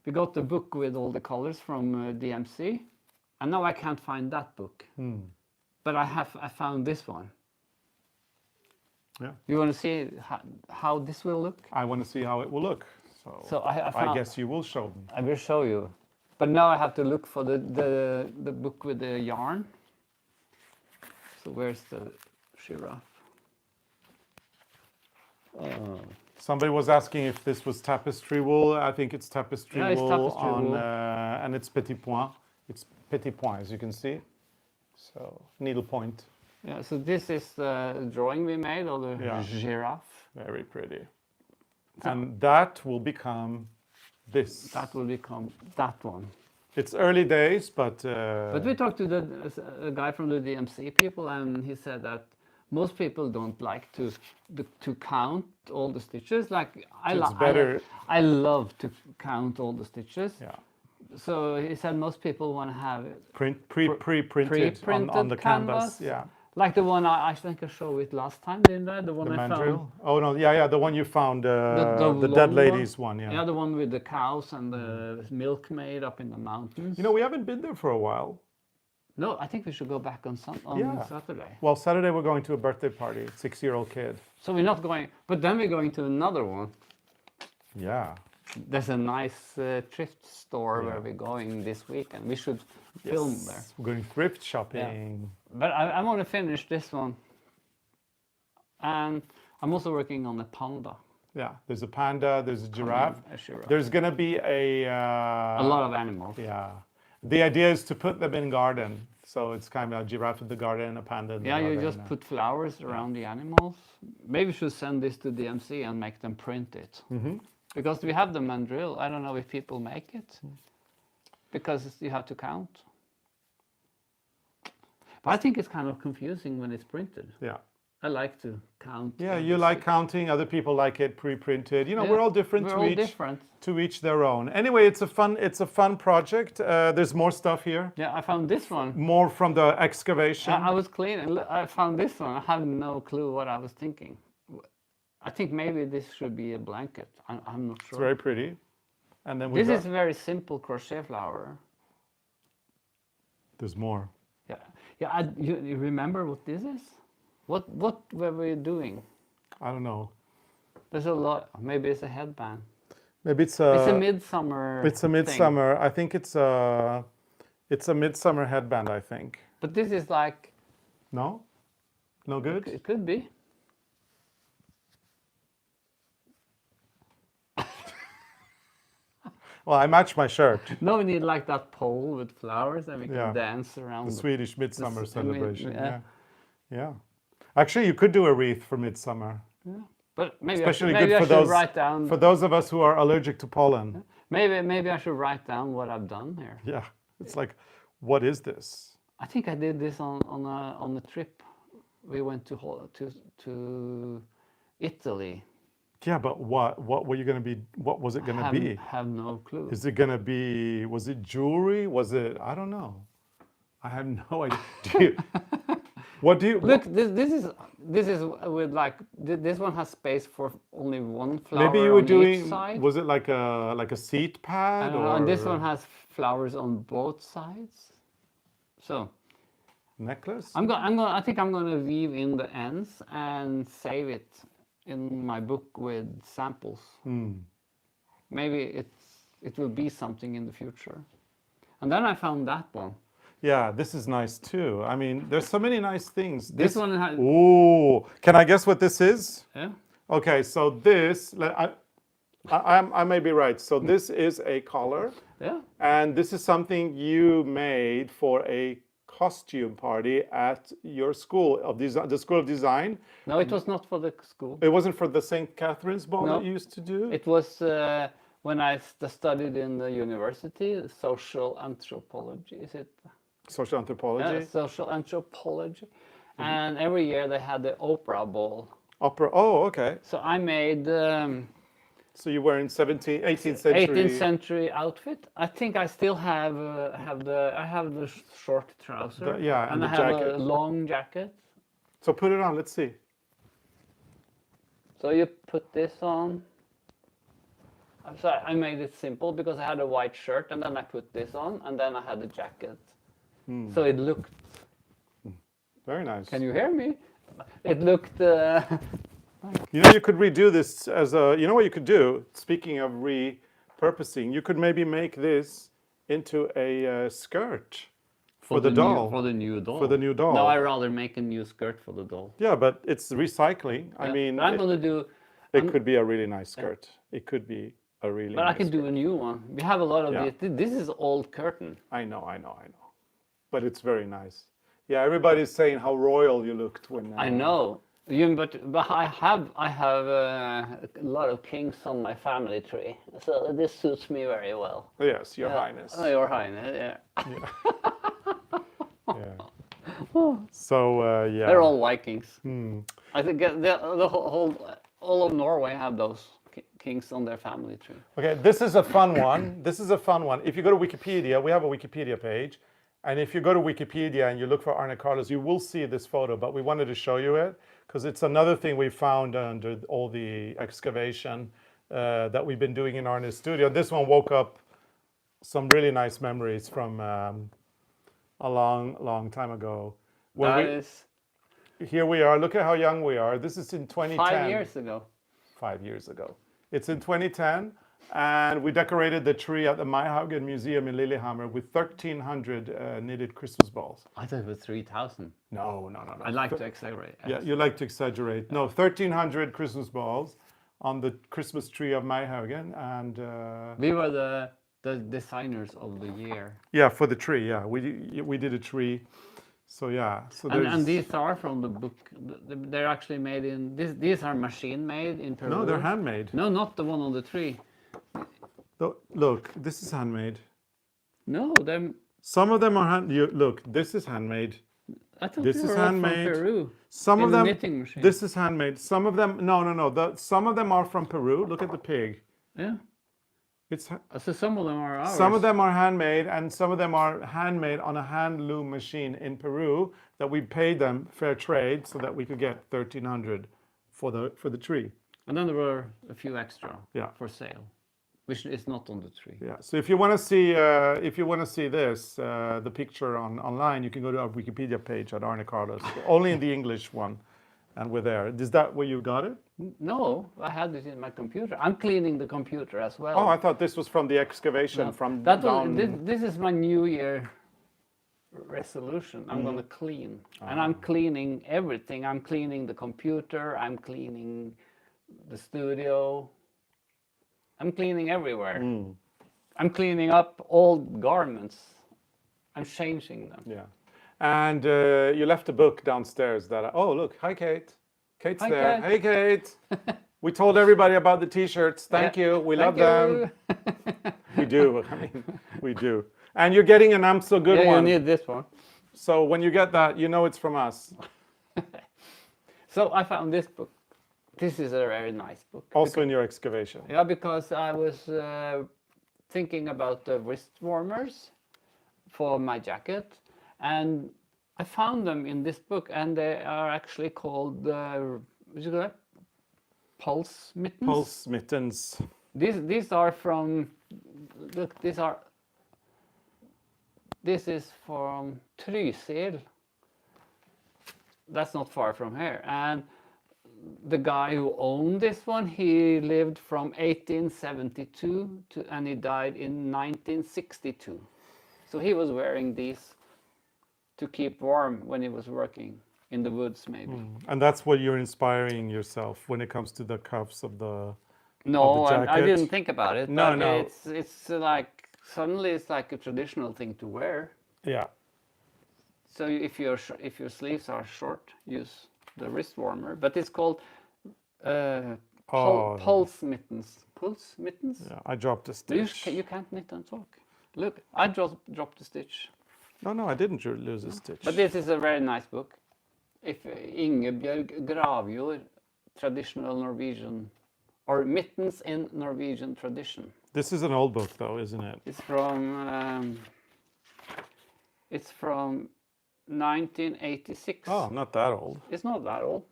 book with all the colors from DMC, and now I can't find that book. But I found this one. Yeah. You want to see how this will look? I want to see how it will look. So I found, I guess you will show them. I will show you. But now I have to look for the book with the yarn. So where's the giraffe? Somebody was asking if this was tapestry wool. I think it's tapestry Yeah, it's wool tapestry on, wool. and it's petit point. It's petit point, as you can see. So needle point. Yeah, so this is the drawing we made of the giraffe. Very pretty. And that will become this. That will become that one. It's early days, but But we talked to a guy from the DMC people, and he said that most people don't like to count all the stitches. Like I love to count all the stitches. yeah, So he said most people want to have pre-printed on the canvas. Yeah. Like the one I think I showed it last time, didn't I? The one The I mandrill. found. Oh no, yeah, the one you found, the dead long ladies one. Yeah. Yeah, the one with the cows and the milkmaid up in the mountains. You know, we haven't been there for a while. No, I think we should go back on Saturday. Well, Saturday we're going to a birthday party, 6-year-old kid. So we're not going, but then we're going to another one. Yeah. There's a nice thrift store where we're going this week, and we should film there. We're going thrift shopping. But I want to finish this one. And I'm also working on a panda. Yeah, there's a panda, there's a giraffe. A giraffe. There's going to be A lot of animals. Yeah. The idea is to put them in garden. So it's kind of a giraffe in the garden and a panda in the garden. Yeah, you just put flowers around the animals. Maybe we should send this to DMC and make them print it. Because we have the mandrill. I don't know if people make it. Because you have to count. But I think it's kind of confusing when it's printed. Yeah. I like to count. Yeah, you like counting. Other people like it pre-printed. You know, we're all different. We're all different. To each their own. Anyway, it's a fun project. There's more stuff here. Yeah, I found this one. More from the excavation. I was cleaning. I found this one. I have no clue what I was thinking. I think maybe this should be a blanket. I'm not sure. It's very pretty. And then This is a very simple crochet flower. There's more. Yeah, yeah. You remember what this is? What were we doing? I don't know. There's a lot. Maybe it's a headband. Maybe it's It's a midsummer. It's a midsummer. I think it's a midsummer headband. I think. But this is like. No. No good. It could be. Well, I match my shirt. No, we need like that pole with flowers, and we can Yeah. dance around. The Swedish midsummer celebration. yeah. Yeah. Actually, you could do a wreath for midsummer. Yeah. But maybe Especially maybe good I for should those write down. for those of us who are allergic to pollen. Maybe I should write down what I've done here. Yeah. It's like, what is this? I think I did this on a trip. We went to Italy. Yeah, but what were you going to be? What was it going to be? Have no clue. Is it going to be? Was it jewelry? Was it? I don't know. I have no idea. What do you Look, this is with like this one has space for only one flower maybe you were on each doing side. was it like a seat pad or And this one has flowers on both sides. So necklace? I think I'm gonna weave in the ends and save it in my book with samples. Maybe it will be something in the future. And then I found that one. Yeah, this is nice too. I mean, there's so many nice things. This one has. Ooh, can I guess what this is? Yeah. Okay, so this I may be right. So this is a collar, Yeah. and this is something you made for a costume party at your school of design, the School of Design. No, it was not for the school. It wasn't for the St. Catherine's Ball No. that you used to do? It was when I studied in the university, social anthropology. Is it? Social anthropology? Social anthropology. And every year they had the opera ball. Opera. Oh, okay. So I made So you were in 18th century. 18th century outfit. I think I still have the short trouser. Yeah, and I the have jacket. a long jacket. So put it on. Let's see. So you put this on. I'm sorry, I made it simple because I had a white shirt and then I put this on and then I had the jacket. So it looked. Very nice. Can you hear me? It looked. You know, you could redo this as a. You know what you could do? Speaking of repurposing, you could maybe make this into a skirt for the doll. For the new doll. For the new doll. No, I rather make a new skirt for the doll. Yeah, but it's recycling. I Yeah. mean, But I'm gonna do. it could be a really nice skirt. It could be a really. But nice I can do a new one. We have a lot of Yeah. this. This is old curtain. I know. But it's very nice. Yeah, everybody's saying how royal you looked when. I know. But I have a lot of kings on my family tree, so this suits me very well. Yes, Your Highness. Oh, Your Highness, yeah. Yeah. So yeah. They're all Vikings. I think the whole all of Norway have those kings on their family tree. Okay, this is a fun one. This is a fun one. If you go to Wikipedia, we have a Wikipedia page. And if you go to Wikipedia and you look for arnecarlos, you will see this photo, but we wanted to show you it because it's another thing we found under all the excavation that we've been doing in Arne's studio. This one woke up some really nice memories from a long time ago. Here we are. Look at how young we are. This is in 2010. 5 years ago. 5 years ago. It's in 2010. And we decorated the tree at the Maihaugen Museum in Lillehammer with 1,300 knitted Christmas balls. I thought it was 3,000. No. I like to exaggerate. Yeah, you like to exaggerate. No, 1,300 Christmas balls on the Christmas tree of Maihaugen. And we were the designers of the year. Yeah, for the tree. Yeah, we did a tree. So yeah. So and these are from the book. They're actually made in. These are machine made in Peru. No, they're handmade. No, not the one on the tree. Look, this is handmade. No, them. Some of them are look, this is handmade. I thought This they is were all handmade. from Peru. Some of them. Knitting machine. This is handmade. Some of them. No. Some of them are from Peru. Look at the pig. Yeah. It's. So some of them are ours. Some of them are handmade, and some of them are handmade on a hand loom machine in Peru that we paid them fair trade so that we could get 1,300 for the tree. And then there were a few extra. Yeah. For sale, which is not on the tree. Yeah. So if you want to see this, the picture online, you can go to our Wikipedia page at arnecarlos. Only in the English one, and we're there. Is that where you got it? No, I had it in my computer. I'm cleaning the computer as well. Oh, I thought this was from the excavation No, from that down. was, this is my New Year resolution. I'm going to clean, and I'm cleaning everything. I'm cleaning the computer. I'm cleaning the studio. I'm cleaning everywhere. I'm cleaning up old garments. I'm changing them. Yeah. And you left a book downstairs that. Oh, look. Hi, Kate. Kate's Hi, there. Kate. Hey, Kate. We told everybody about the T-shirts. Thank you. We love them. We do. I mean, we do. And you're getting an I'm So Good Yeah, one. you need this one. So when you get that, you know it's from us. So I found this book. This is a very nice book. Also in your excavation. Yeah, because I was thinking about the wrist warmers for my jacket, and I found them in this book, and they are actually called what you call it? Pulse mittens. Pulse mittens. These are from. Look, this is from Trysil. That's not far from here. And the guy who owned this one, he lived from 1872 and he died in 1962. So he was wearing these to keep warm when he was working in the woods, maybe. And that's what you're inspiring yourself when it comes to the cuffs of the No, the I jacket? didn't think about it. No, but no. It's like suddenly it's like a traditional thing to wear. Yeah. So if your sleeves are short, use the wrist warmer. But it's called pulse mittens. Pulse mittens. Yeah, I dropped a stitch. You can't knit and talk. Look, I just dropped a stitch. No, I didn't lose a stitch. But this is a very nice book. If Ingebjørg Gravjord, traditional Norwegian, or mittens in Norwegian tradition. This is an old book, though, isn't it? It's from 1986. Oh, not that old. It's not that old.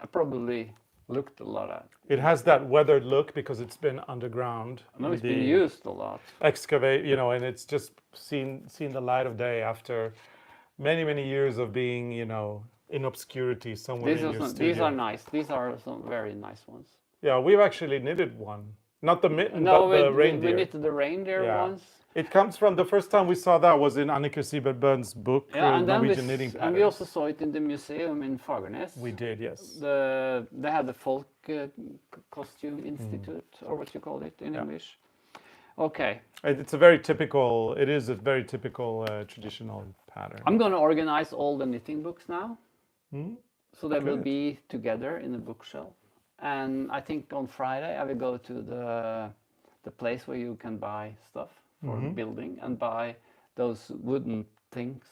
I probably looked a lot at. It has that weathered look because it's been underground. No, it's The been used a lot. Excavate, and it's just seen the light of day after many years of being, in obscurity somewhere in your studio. These are nice. These are some very nice ones. Yeah, we've actually knitted one. Not the mitten, No, but the reindeer. we knitted the reindeer Yeah. ones. It comes from the first time we saw that was in Annika Siebert-Bøhn's book, Yeah, and then Norwegian Knitting and we Patterns. also saw it in the museum in Fagernes. We did, yes. They had the Folk Costume Institute, or what you call it in English. Okay. It is a very typical traditional pattern. I'm going to organize all the knitting books now. So they will be together in a bookshelf. And I think on Friday I will go to the place where you can buy stuff for building and buy those wooden things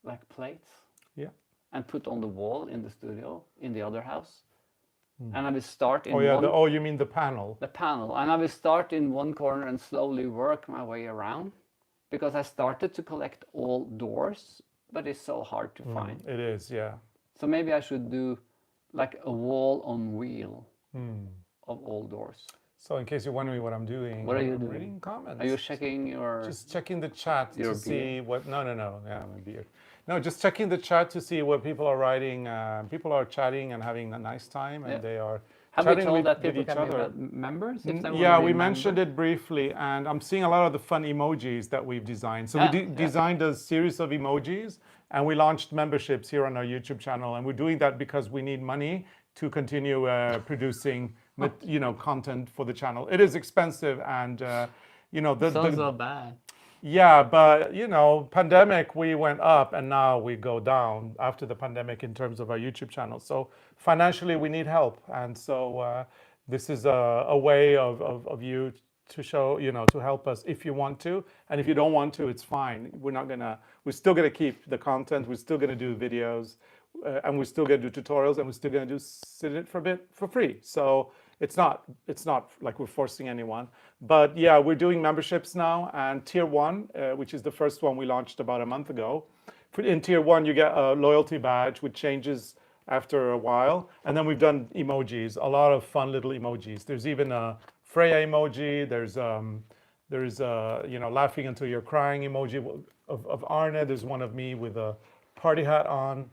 like plates. Yeah. And put on the wall in the studio in the other house. And I will start in you mean the panel? the panel. And I will start in one corner and slowly work my way around. Because I started to collect all doors, but it's so hard to find. It is, yeah. So maybe I should do like a wall on wheel of all doors. So in case you're wondering what I'm doing, What are you I'm doing? reading comments. Are you checking your... Just checking the chat Your to see what... No. Yeah, my beard. No, just checking the chat to see what people are writing. People are chatting and having a nice time, and they are Have we chatting told with, that with people each can other. be members? If they want Yeah, to be we members? mentioned it briefly, and I'm seeing a lot of the fun emojis that we've designed. So we designed a series of emojis, and we launched memberships here on our YouTube channel, and we're doing that because we need money to continue producing, content for the channel. It is expensive, and Sounds so bad. yeah, but pandemic, we went up and now we go down after the pandemic in terms of our YouTube channel. So financially, we need help, and so this is a way of you to show, to help us if you want to, and if you don't want to, it's fine. We're still gonna keep the content. We're still gonna do videos, and we're still gonna do tutorials, and we're still gonna do sit it for a bit for free. So it's not like we're forcing anyone, but yeah, we're doing memberships now, and tier 1, which is the first one we launched about a month ago. In tier 1, you get a loyalty badge, which changes after a while, and then we've done emojis, a lot of fun little emojis. There's even a Freya emoji. There's laughing until you're crying emoji of Arne. There's one of me with a party hat on,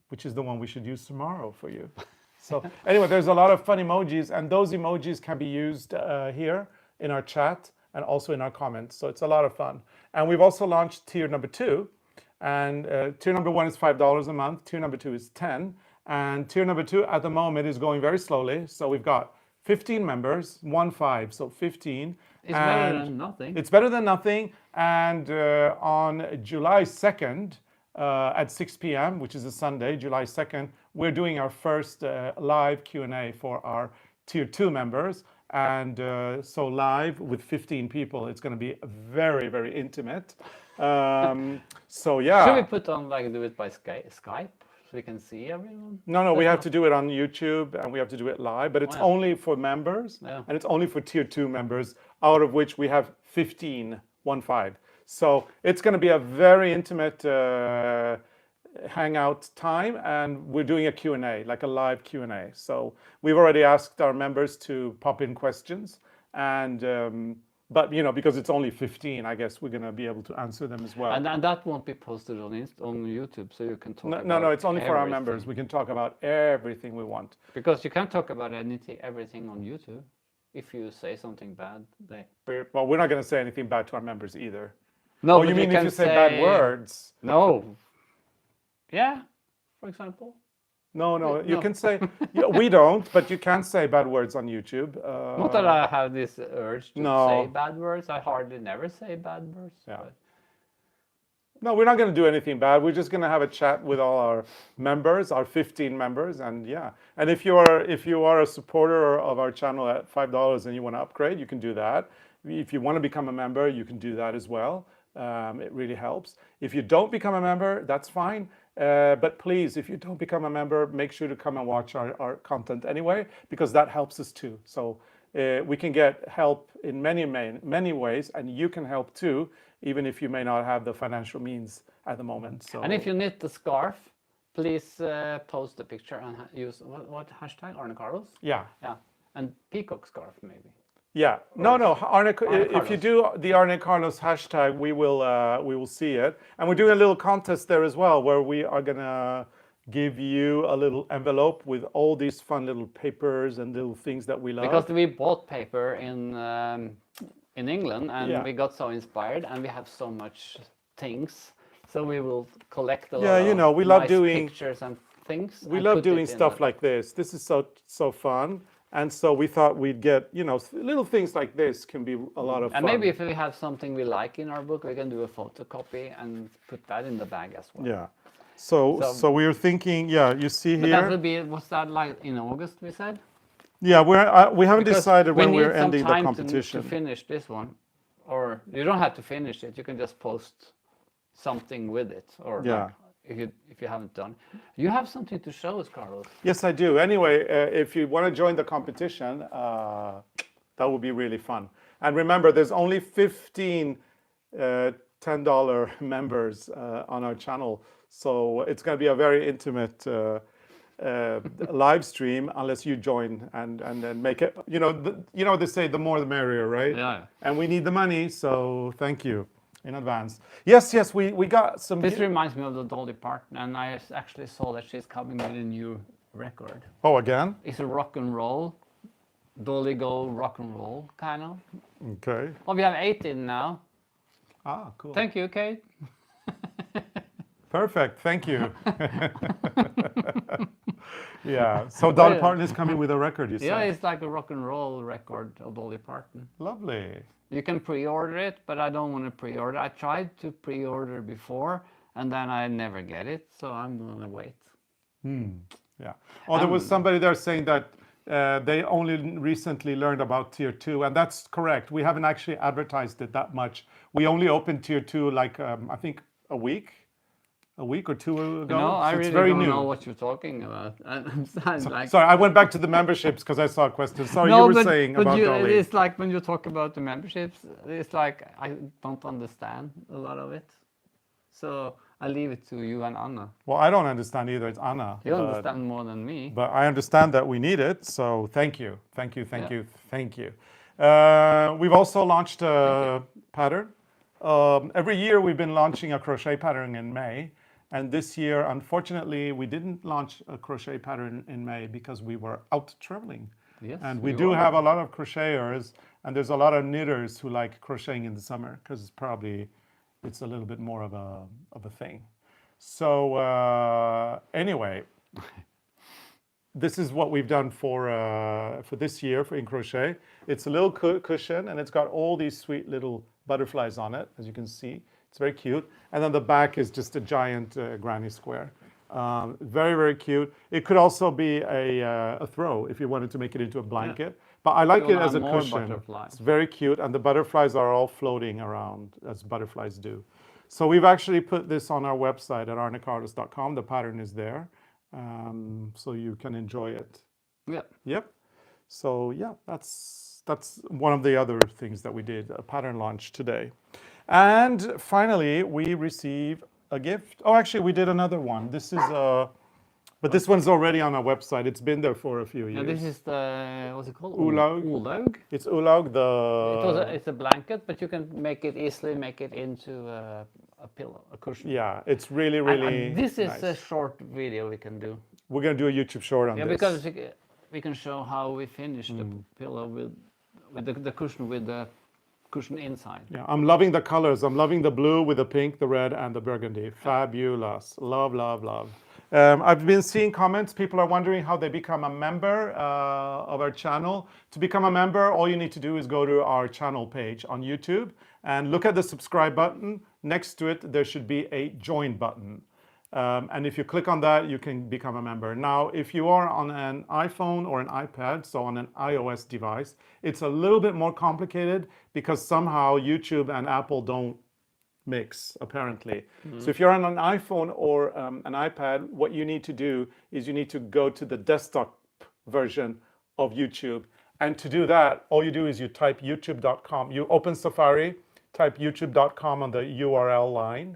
which is the one we should use tomorrow for you. So anyway, there's a lot of fun emojis, and those emojis can be used here in our chat and also in our comments. So it's a lot of fun. And we've also launched tier number 2, and tier number 1 is $5 a month. Tier number 2 is 10, and tier number 2 at the moment is going very slowly. So we've got 15 members, 15, so 15. It's better than nothing. It's better than nothing. And on July 2nd, at 6 p.m., which is a Sunday, July 2nd, we're doing our first live Q&A for our tier 2 members. And so live with 15 people, it's going to be very, very intimate. So yeah. Should we put on do it by Skype so we can see everyone? No, we have to do it on YouTube, and we have to do it live, but it's only for members, and it's only for tier 2 members, out of which we have 15. So it's going to be a very intimate hangout time, and we're doing a Q&A, like a live Q&A. So we've already asked our members to pop in questions, and but because it's only 15, I guess we're going to be able to answer them as well. And that won't be posted on YouTube, so you can talk about No, it's only for our everything. members. We can talk about everything we want. Because you can't talk about everything on YouTube. If you say something bad, Well, we're not going to say anything bad to our members either. No, you mean if you say bad words? No. Yeah, for example. No, you can say, we don't, but you can say bad words on YouTube. Not that I have this urge to No. say bad words. I hardly never say bad words. Yeah. But No, we're not going to do anything bad. We're just going to have a chat with all our members, our 15 members, and yeah. And if you are a supporter of our channel at $5 and you want to upgrade, you can do that. If you want to become a member, you can do that as well. It really helps. If you don't become a member, that's fine. But please, if you don't become a member, make sure to come and watch our content anyway, because that helps us too. So we can get help in many ways, and you can help too, even if you may not have the financial means at the moment. So. And if you knit the scarf, please post the picture and use what hashtag? arnecarlos? Yeah. Yeah. And peacock scarf maybe. Yeah. No. Arne, if Carlos. you do the Arne Carlos hashtag, we will see it, and we're doing a little contest there as well, where we are gonna give you a little envelope with all these fun little papers and little things that we love. Because we bought paper in England, and Yeah. we got so inspired, and we have so much things, so we will collect a lot we of love nice doing pictures and things. We and love put it doing in stuff like this. This is so fun. And so we thought we'd get, little things like this can be a lot of fun. And maybe if we have something we like in our book, we can do a photocopy and put that in the bag as well. Yeah. So we were thinking, you see But here. that would be, what's that, like in August, we said? Yeah, we haven't Because decided when we we're need some ending the time competition. to finish this one. Or you don't have to finish it, you can just post something with it. Or Yeah. like, if you haven't done. You have something to show us, Carlos. Yes, I do. Anyway, if you want to join the competition, that would be really fun. And remember, there's only 15 $10 members on our channel. So it's going to be a very intimate live stream unless you join and then make it. They say the more the merrier, right? Yeah. And we need the money, so thank you in advance. Yes, we got some. This reminds me of the Dolly Parton, and I actually saw that she's coming with a new record. Oh, again? It's a rock and roll, Dolly Go rock and roll, kind of. Okay. Oh, we have 18 now. Ah, cool. Thank you, Kate. Perfect, thank you. Yeah, so Dolly Parton is coming with a record, you said? Yeah, it's like a rock and roll record of Dolly Parton. Lovely. You can pre-order it, but I don't want to pre-order. I tried to pre-order before, and then I never get it, so I'm gonna wait. Yeah. Oh, there was somebody there saying that they only recently learned about Tier 2, and that's correct. We haven't actually advertised it that much. We only opened Tier 2 like, I think, a week or two ago. No, I So really it's very don't new. know what you're talking about. Like, Sorry, I went back to the memberships because I saw a question. Sorry, you were saying about Dolly. It's like when you talk about the memberships, it's like I don't understand a lot of it. So I leave it to you and Anna. Well, I don't understand either. It's Anna. You understand more than me. But I understand that we need it. So thank you. We've also launched a pattern. Every year we've been launching a crochet pattern in May. And this year, unfortunately, we didn't launch a crochet pattern in May because we were out traveling. Yes, and we do have a lot of crocheters, and there's a lot of knitters who like crocheting in the summer because it's a little bit more of a thing. So anyway, this is what we've done for this year in crochet. It's a little cushion, and it's got all these sweet little butterflies on it, as you can see. It's very cute. And then the back is just a giant granny square. Very, very cute. It could also be a throw if you wanted to make it into a blanket. But I like it as a cushion. It's very cute. And the butterflies are all floating around as butterflies do. So we've actually put this on our website at arnecarlos.com. The pattern is there. So you can enjoy it. Yep. So yeah, that's one of the other things that we did, a pattern launch today. And finally, we receive a gift. Oh, actually, we did another one. This is but this one's already on our website. It's been there for a few years. Now this is the, what's it called? Olaug. Olaug. It's Olaug, It's a blanket, but you can easily make it into a pillow, a cushion. Yeah, it's really, And really this is nice. a short video we can do. We're going to do a YouTube short on Yeah, this. because we can show how we finish the pillow with the cushion with the cushion inside. Yeah, I'm loving the colors. I'm loving the blue with the pink, the red, and the burgundy. Fabulous. Love, love, love. I've been seeing comments. People are wondering how they become a member of our channel. To become a member, all you need to do is go to our channel page on YouTube and look at the subscribe button. Next to it, there should be a join button. And if you click on that, you can become a member. Now, if you are on an iPhone or an iPad, so on an iOS device, it's a little bit more complicated because somehow YouTube and Apple don't mix, apparently. So if you're on an iPhone or an iPad, what you need to do is you need to go to the desktop version of YouTube. And to do that, all you do is you type youtube.com. You open Safari, type youtube.com on the URL line.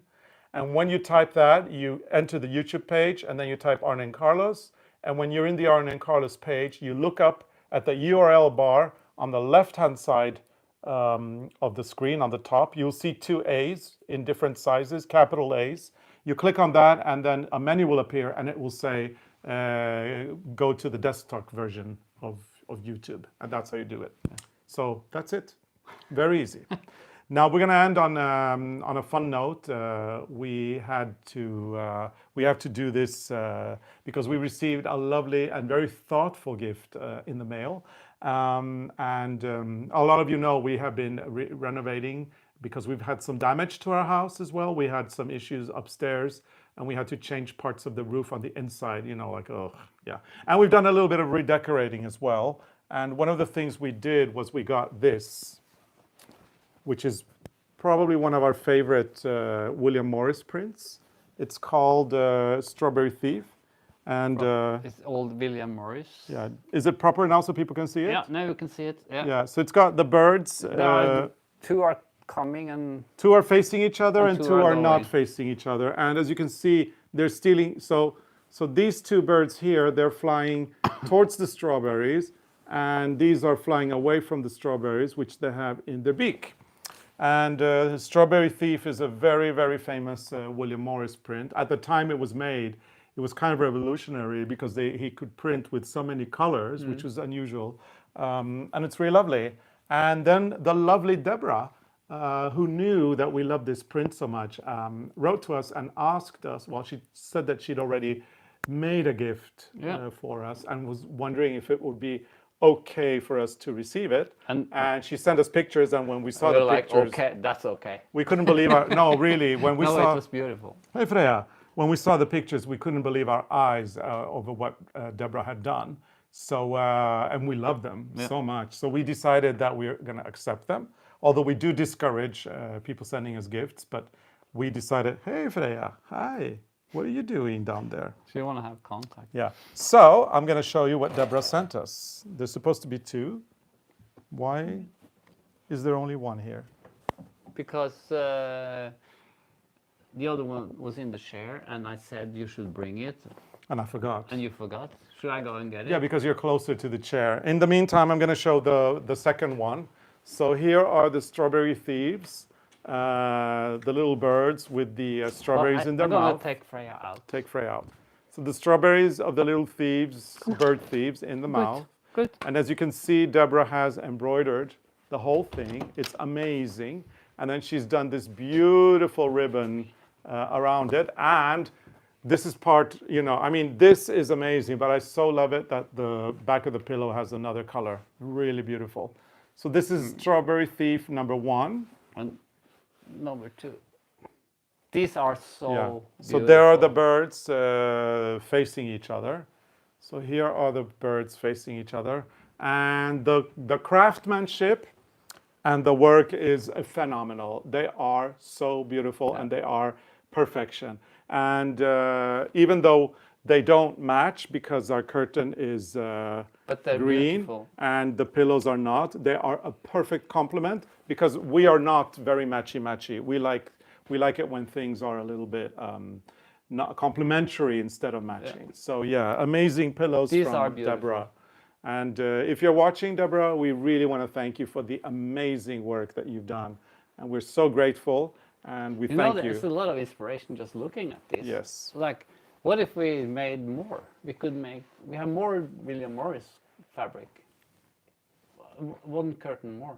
And when you type that, you enter the YouTube page, and then you type arnecarlos. And when you're in the arnecarlos page, you look up at the URL bar on the left-hand side of the screen on the top. You'll see two A's in different sizes, capital A's. You click on that, and then a menu will appear, and it will say, go to the desktop version of YouTube. And that's how you do it. So that's it. Very easy. Now we're going to end on a fun note. We have to do this because we received a lovely and very thoughtful gift in the mail. And a lot of you know we have been renovating because we've had some damage to our house as well. We had some issues upstairs, and we had to change parts of the roof on the inside. You know, like yeah. And we've done a little bit of redecorating as well. And one of the things we did was we got this, which is probably one of our favorite William Morris prints. It's called Strawberry Thief. And it's old William Morris. yeah, is it proper now so people can see it? Yeah, now you can see it. Yeah. Yeah, so it's got the birds. Two are coming and Two are facing each other and two two are are not going. facing each other. And as you can see, they're stealing. So these two birds here, they're flying towards the strawberries, and these are flying away from the strawberries, which they have in their beak. And Strawberry Thief is a very, very famous William Morris print. At the time it was made, it was kind of revolutionary because he could print with so many colors, which was unusual. And it's really lovely. And then the lovely Deborah, who knew that we loved this print so much, wrote to us and asked us, well, she said that she'd already made a gift for us and was wondering if it would be okay for us to receive it. And she sent us pictures, and when we saw the like, pictures, okay, that's okay. we couldn't believe our, no, really, when we No, saw, it was beautiful. hey Freya, when we saw the pictures, we couldn't believe our eyes over what Deborah had done. So, and we love them so much. So we decided that we're going to accept them. Although we do discourage people sending us gifts, but we decided, hey Freya, hi, what are you doing down there? So you want to have contact. Yeah. So I'm going to show you what Deborah sent us. There's supposed to be two. Why is there only one here? Because the other one was in the chair, and I said you should bring it, And I forgot. and you forgot. Should I go and get it? Yeah, because you're closer to the chair. In the meantime, I'm going to show the second one. So here are the Strawberry Thieves, the little birds with the strawberries in their I'm gonna mouth. take Freya out. Take Freya out. So the strawberries of the little thieves, bird thieves in the mouth. Good. And as you can see, Deborah has embroidered the whole thing. It's amazing. And then she's done this beautiful ribbon around it. And this is part, you know, I mean, this is amazing, but I so love it that the back of the pillow has another color. Really beautiful. So this is Strawberry Thief number 1. And number 2. These are so beautiful. So there are the birds facing each other. So here are the birds facing each other. And the craftsmanship and the work is phenomenal. They are so beautiful and they are perfection. And even though they don't match because our curtain is But they're green beautiful. and the pillows are not, they are a perfect complement because we are not very matchy-matchy. we like it when things are a little bit not complementary instead of matching. So yeah, amazing pillows These from are beautiful. Deborah. And if you're watching, Deborah, we really want to thank you for the amazing work that you've done. And we're so grateful, and we You know, thank there's you. a lot of inspiration just looking at this. Yes. Like, what if we made more? We have more William Morris fabric. One curtain more.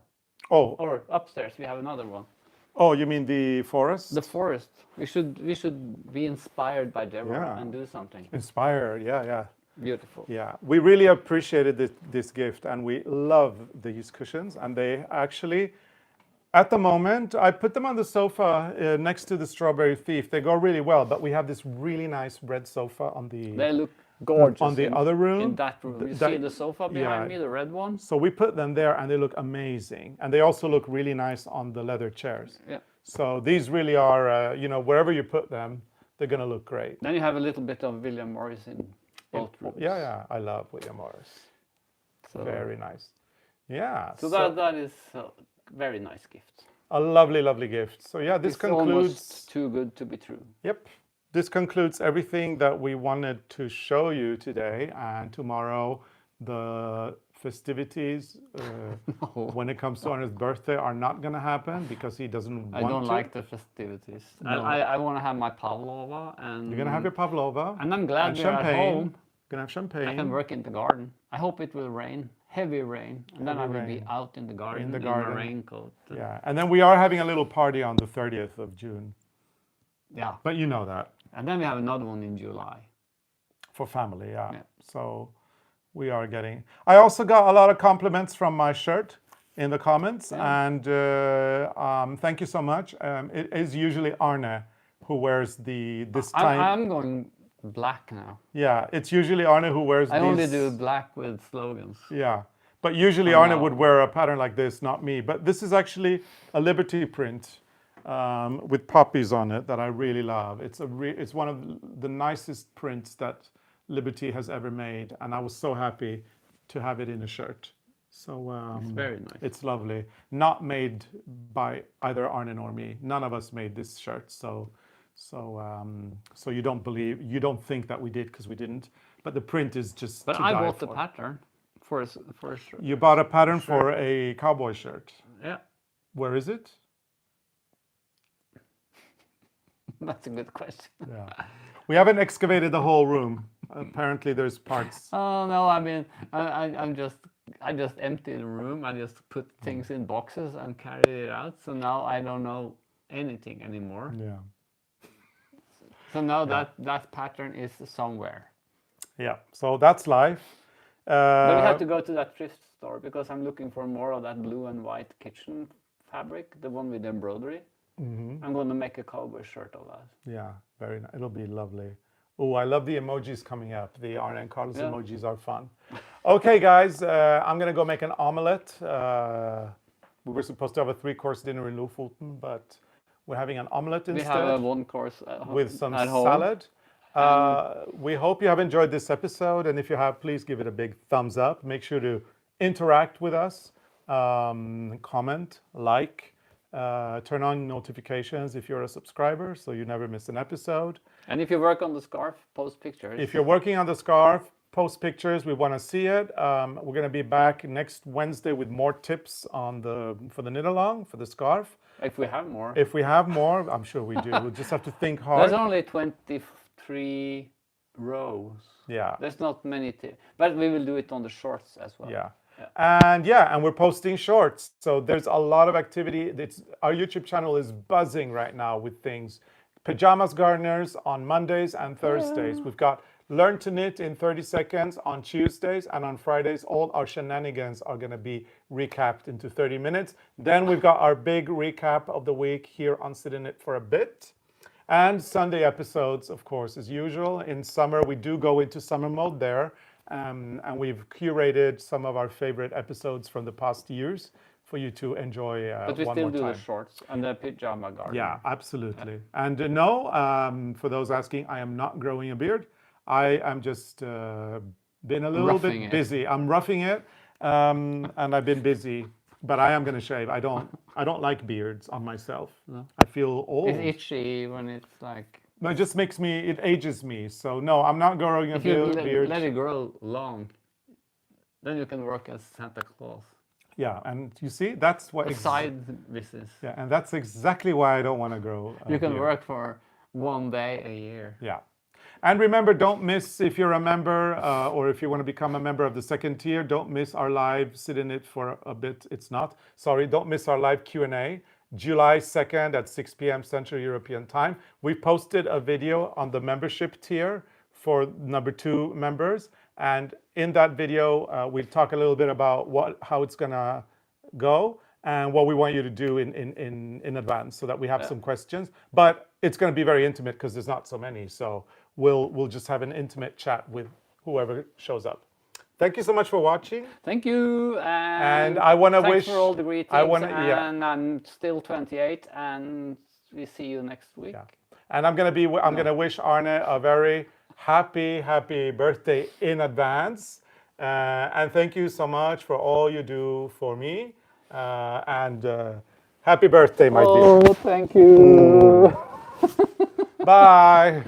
Oh, Or upstairs, we have another one. oh, you mean the forest? The forest. We should be inspired by Deborah Yeah. and do something Inspired, yeah, yeah. beautiful. Yeah, we really appreciated this gift, and we love these cushions. And they actually, at the moment, I put them on the sofa next to the Strawberry Thief. They go really well, but we have this really nice red sofa on the They look gorgeous on the other room. In that room, you see the sofa behind me, the red one. So we put them there, and they look amazing, and they also look really nice on the leather chairs. Yeah. So these really are, you know, wherever you put them, they're gonna look great. Then you have a little bit of William Morris in both rooms. Yeah, yeah, I love William Morris. So, Very nice. Yeah. so that is a very nice gift. A lovely, lovely gift. So yeah, this It's concludes. almost too good to be true. Yep. This concludes everything that we wanted to show you today. And tomorrow, the festivities when it comes to Arne's birthday are not going to happen because he doesn't want I don't to. like the festivities. No. I want to have my pavlova, and You're going to have your pavlova. And I'm glad and we're at champagne. home. Gonna have champagne. I can work in the garden. I hope it will rain, heavy rain, and then I Heavy will be rain. out in the garden in, garden. a raincoat. Yeah, and then we are having a little party on the 30th of June. Yeah. But you know that. And then we have another one in July. For family, yeah. Yeah. So we are getting. I also got a lot of compliments from my shirt in the comments, and thank you so much. It is usually Arne who wears this time. I'm going black now. Yeah, it's usually Arne who wears. I only do black with slogans. Yeah, but usually Arne would wear a pattern like this, not me. But this is actually a Liberty print with poppies on it that I really love. It's one of the nicest prints that Liberty has ever made, and I was so happy to have it in a shirt. So It's very nice. it's lovely. Not made by either Arne or me. None of us made this shirt. So you don't think that we did because we didn't. But the print is just. But to I die bought the for. pattern for a shirt. You bought a pattern for a cowboy shirt. Yeah, Where is it? that's a good question. Yeah. We haven't excavated the whole room. Apparently, there's parts. Oh no, I mean, I just emptied the room. I just put things in boxes and carried it out. So now I don't know anything anymore. Yeah. So now that pattern is somewhere. Yeah. So that's life. But we have to go to that thrift store because I'm looking for more of that blue and white kitchen fabric, the one with the embroidery. I'm going to make a cowboy shirt of that. Yeah. Very nice. It'll be lovely. Oh, I love the emojis coming up. The Arne and Carlos emojis are fun. Okay, guys, I'm gonna go make an omelette. We were supposed to have a 3-course dinner in Lofoten, but we're having an omelette instead. We have a 1-course with some at home. salad. We hope you have enjoyed this episode, and if you have, please give it a big thumbs up. Make sure to interact with us, comment, like, turn on notifications if you're a subscriber so you never miss an episode. And if you work on the scarf, post pictures. If you're working on the scarf, post pictures. We want to see it. We're going to be back next Wednesday with more tips for the knit along for the scarf. If we have more. If we have more, I'm sure we do. We'll just have to think hard. There's only 23 rows. Yeah. There's not many tips, but we will do it on the shorts as well. Yeah. And we're posting shorts. So there's a lot of activity. Our YouTube channel is buzzing right now with things. Pajamas Gardeners on Mondays and Thursdays. We've got Learn to Knit in 30 seconds on Tuesdays, and on Fridays, all our shenanigans are going to be recapped into 30 minutes. Then we've got our big recap of the week here on Sit in It for a Bit. And Sunday episodes, of course, as usual. In summer, we do go into summer mode there. And we've curated some of our favorite episodes from the past years for you to enjoy But we one still more do time. the shorts and the pajama garden. Yeah, absolutely. And no, for those asking, I am not growing a beard. I am just been a little Roughing bit it. busy. I'm roughing it, and I've been busy but I am going to shave. I don't like beards on myself. I feel old. It's itchy when it's like. No, it just makes me, it ages me. So no, I'm not growing a If you beard. let it grow long, then you can work as Santa Claus. Yeah, and you see, that's what. A side business. Yeah, and that's exactly why I don't want to grow. You can work for 1 day a year. Yeah. And remember, don't miss, if you're a member or if you want to become a member of the second tier, don't miss our live, sit in it for a bit. It's not, sorry, don't miss our live Q&A, July 2nd at 6 p.m. Central European Time. We posted a video on the membership tier for number 2 members. And in that video, we talk a little bit about how it's going to go and what we want you to do in advance so that we have some questions. But it's going to be very intimate because there's not so many. So we'll just have an intimate chat with whoever shows up. Thank you so much for watching. Thank you. And I want to wish for all the greetings. Yeah. I'm still 28, and we see you next week. Yeah. And I'm going to wish Arne a very happy birthday in advance. And thank you so much for all you do for me. And happy birthday, my dear. Oh, thank you. Bye.